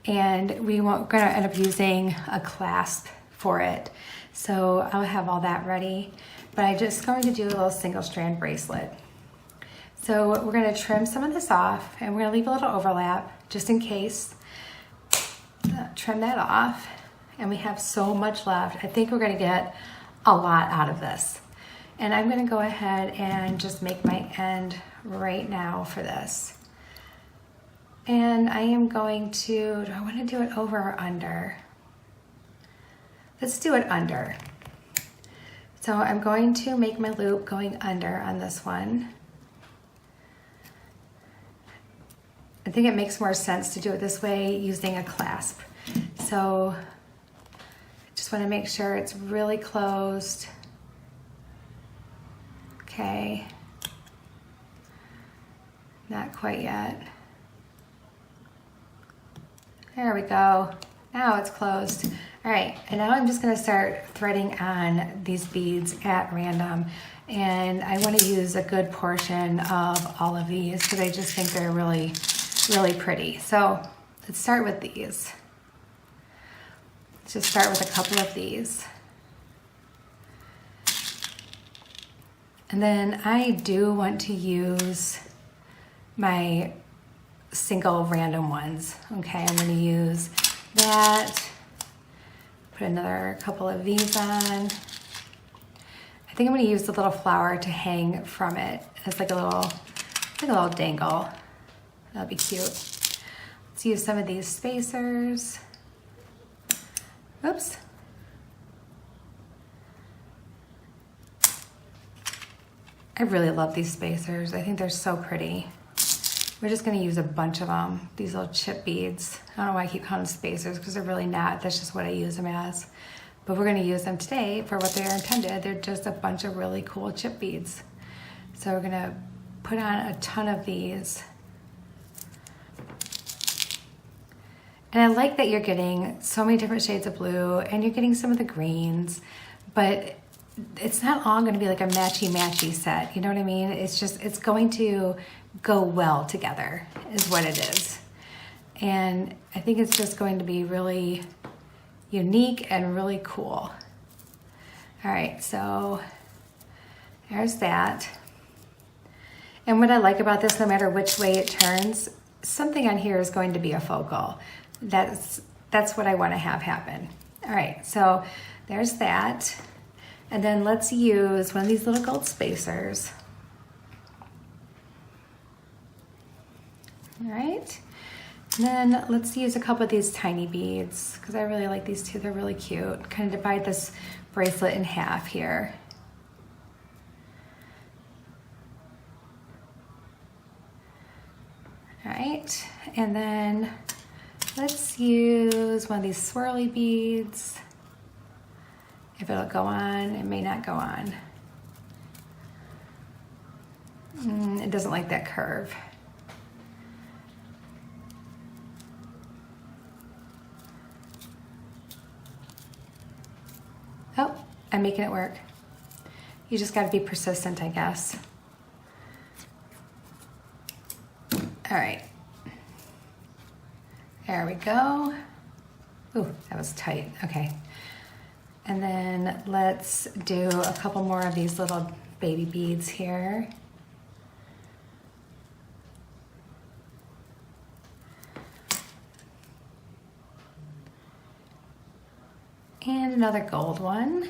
And we're gonna end up using a clasp for it. So I'll have all that ready, but I'm just going to do a little single strand bracelet. So we're gonna trim some of this off, and we're gonna leave a little overlap just in case. Trim that off, and we have so much left. I think we're gonna get a lot out of this. And I'm gonna go ahead and just make my end right now for this. And I am going to, do I want to do it over or under? Let's do it under. So I'm going to make my loop going under on this one. I think it makes more sense to do it this way using a clasp. So I just want to make sure it's really closed. Okay. Not quite yet. There we go. Now it's closed. All right, and now I'm just gonna start threading on these beads at random. And I wanna use a good portion of all of these because I just think they're really, really pretty. So let's start with these. Let's just start with a couple of these. And then I do want to use my single random ones. Okay, I'm going to use that. Put another couple of these on. I think I'm going to use the little flower to hang from it as like a little dangle. That'll be cute. Let's use some of these spacers. Oops. I really love these spacers. I think they're so pretty. We're just gonna use a bunch of them, these little chip beads. I don't know why I keep calling them spacers because they're really not. That's just what I use them as. But we're gonna use them today for what they are intended. They're just a bunch of really cool chip beads. So we're gonna put on a ton of these. And I like that you're getting so many different shades of blue and you're getting some of the greens, but it's not all gonna be like a matchy-matchy set, you know what I mean? It's just, it's going to go well together is what it is. And I think it's just going to be really unique and really cool. All right, so there's that. And what I like about this, no matter which way it turns, something on here is going to be a focal. That's what I want to have happen. All right, so there's that. And then let's use one of these little gold spacers. All right, and then let's use a couple of these tiny beads because I really like these two. They're really cute. Kind of divide this bracelet in half here. All right, and then let's use one of these swirly beads. If it'll go on, it may not go on. It doesn't like that curve. Oh, I'm making it work. You just gotta be persistent, I guess. All right. There we go. Ooh, that was tight, okay. And then let's do a couple more of these little baby beads here. And another gold one.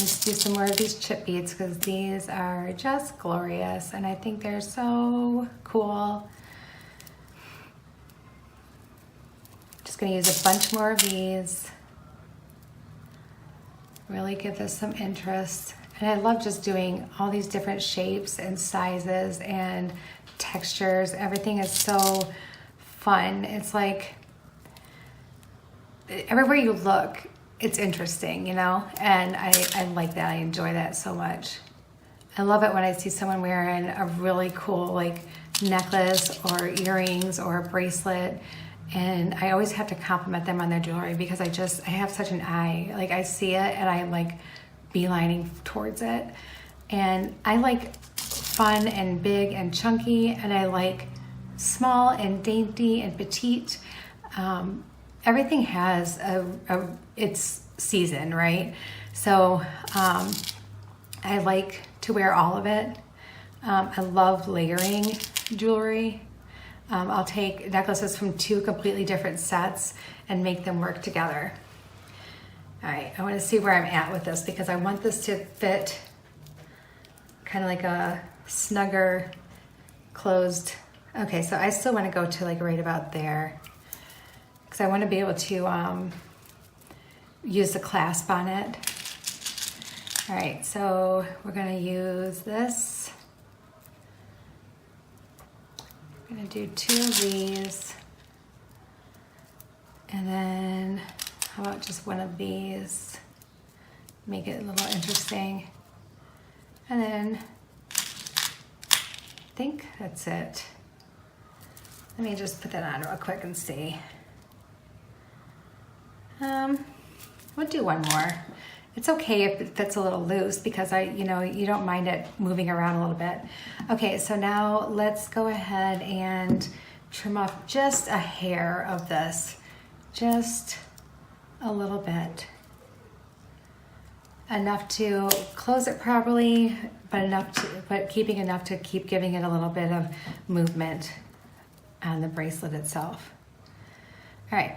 let's do some more of these chip beads because these are just glorious and I think they're so cool. Just gonna use a bunch more of these. Really give this some interest. And I love just doing all these different shapes and sizes and textures. Everything is so fun. It's like everywhere you look, it's interesting, you know? And I like that. I enjoy that so much. I love it when I see someone wearing a really cool like necklace or earrings or a bracelet. And I always have to compliment them on their jewelry because I have such an eye. Like I see it and I'm like beelining towards it. And I like fun and big and chunky, and I like small and dainty and petite. Everything has its season, right? So I like to wear all of it. I love layering jewelry. I'll take necklaces from 2 completely different sets and make them work together. All right, I want to see where I'm at with this because I want this to fit kind of like a snugger, closed. Okay, so I still want to go to like right about there because I want to be able to use the clasp on it. All right, so we're going to use this. I'm going to do 2 of these. And then how about just 1 of these? Make it a little interesting. And then I think that's it. Let me just put that on real quick and see. We'll do 1 more. It's okay if it fits a little loose because you don't mind it moving around a little bit. Okay, so now let's go ahead and trim off just a hair of this. Just a little bit. Enough to close it properly, but keeping enough to keep giving it a little bit of movement on the bracelet itself. All right.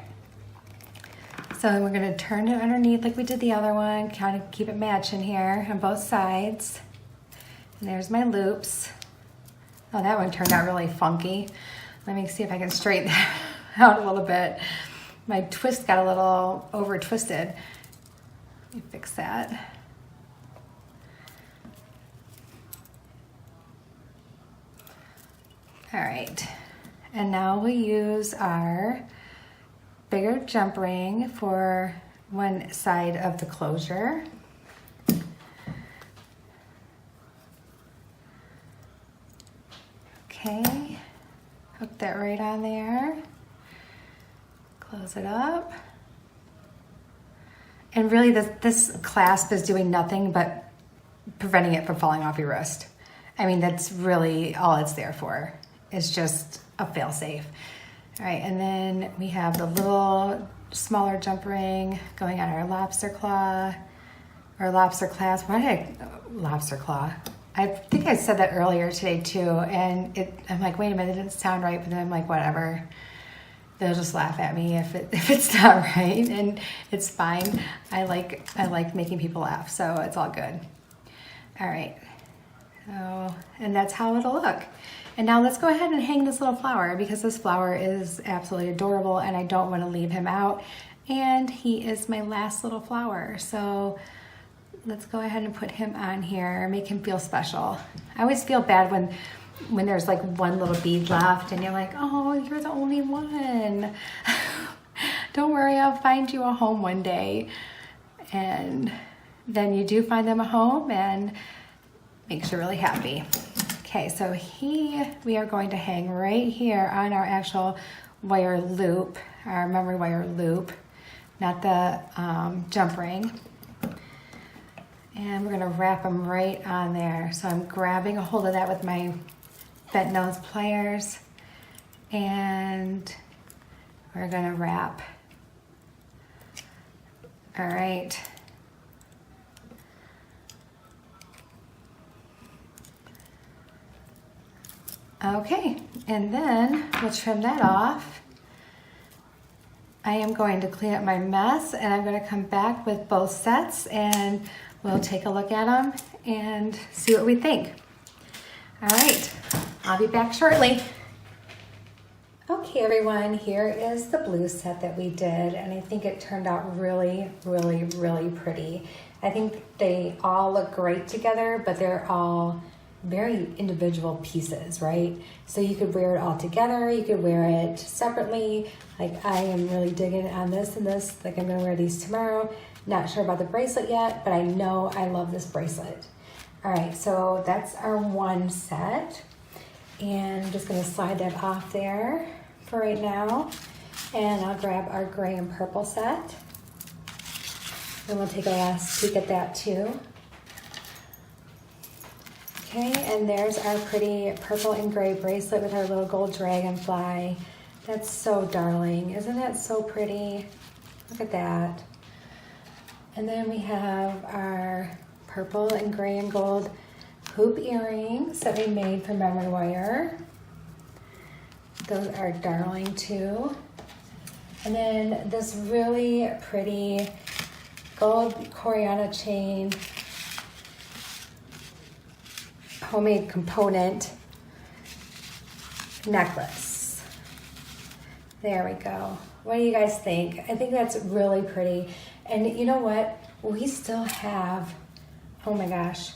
So we're going to turn it underneath like we did the other one, kind of keep it matching here on both sides. And there's my loops. Oh, that one turned out really funky. Let me see if I can straighten that out a little bit. My twist got a little over twisted. Let me fix that. All right, and now we'll use our bigger jump ring for one side of the closure. Okay, hook that right on there. Close it up. And really this clasp is doing nothing but preventing it from falling off your wrist. I mean, that's really all it's there for. It's just a fail-safe. All right, and then we have the little smaller jump ring going on our lobster claw, or lobster clasp. Lobster claw? I think I said that earlier today too, and I'm like, wait a minute, it didn't sound right, but then I'm like, whatever. They'll just laugh at me if it's not right, and it's fine. I like making people laugh, so it's all good. All right, so, and that's how it'll look. And now let's go ahead and hang this little flower because this flower is absolutely adorable and I don't want to leave him out. And he is my last little flower. So let's go ahead and put him on here, make him feel special. I always feel bad when there's like 1 little bead left and you're like, oh, you're the only one. Don't worry, I'll find you a home one day. And then you do find them a home and makes you really happy. Okay, so we are going to hang right here on our actual wire loop, our memory wire loop, not the jump ring. And we're gonna wrap them right on there. So I'm grabbing a hold of that with my bent nose pliers and we're gonna wrap. All right. Okay, and then we'll trim that off. I am going to clean up my mess and I'm going to come back with both sets and we'll take a look at them and see what we think. All right, I'll be back shortly. Okay everyone, here is the blue set that we did, and I think it turned out really, really, really pretty. I think they all look great together, but they're all very individual pieces, right? So you could wear it all together, you could wear it separately. Like I am really digging on this and this, like I'm gonna wear these tomorrow. Not sure about the bracelet yet, but I know I love this bracelet. All right, so that's our one set. And I'm just gonna slide that off there for right now. And I'll grab our gray and purple set. And we'll take a last peek at that too. Okay, and there's our pretty purple and gray bracelet with our little gold dragonfly. That's so darling. Isn't that so pretty? Look at that. And then we have our purple and gray and gold hoop earrings that we made from memory wire. Those are darling too. And then this really pretty gold Coriana chain homemade component necklace. There we go. What do you guys think? I think that's really pretty. And you know what? We still have, oh my gosh,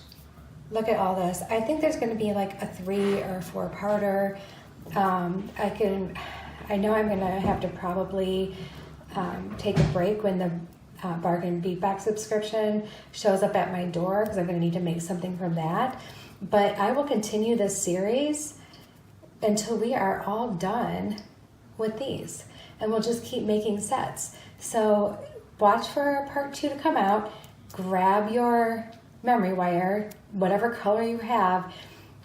look at all this. I think there's gonna be like a 3 or 4-parter. I know I'm gonna have to probably take a break when the bargain beatbox subscription shows up at my door, because I'm gonna need to make something from that. But I will continue this series until we are all done with these, and we'll just keep making sets. So watch for part 2 to come out. Grab your memory wire, whatever color you have,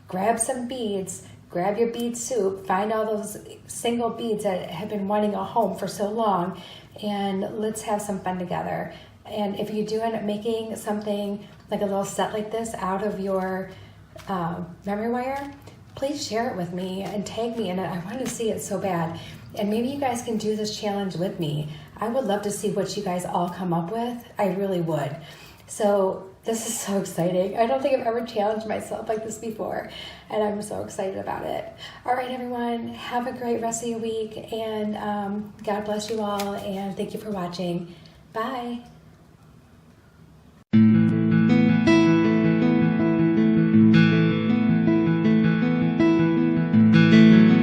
grab some beads, grab your bead soup, find all those single beads that have been wanting a home for so long, and let's have some fun together. And if you do end up making something like a little set like this out of your memory wire, please share it with me and tag me in it. I want to see it so bad. And maybe you guys can do this challenge with me. I would love to see what you guys all come up with. I really would. So this is so exciting. I don't think I've ever challenged myself like this before, and I'm so excited about it. All right, everyone, have a great rest of your week, and God bless you all, and thank you for watching. Bye.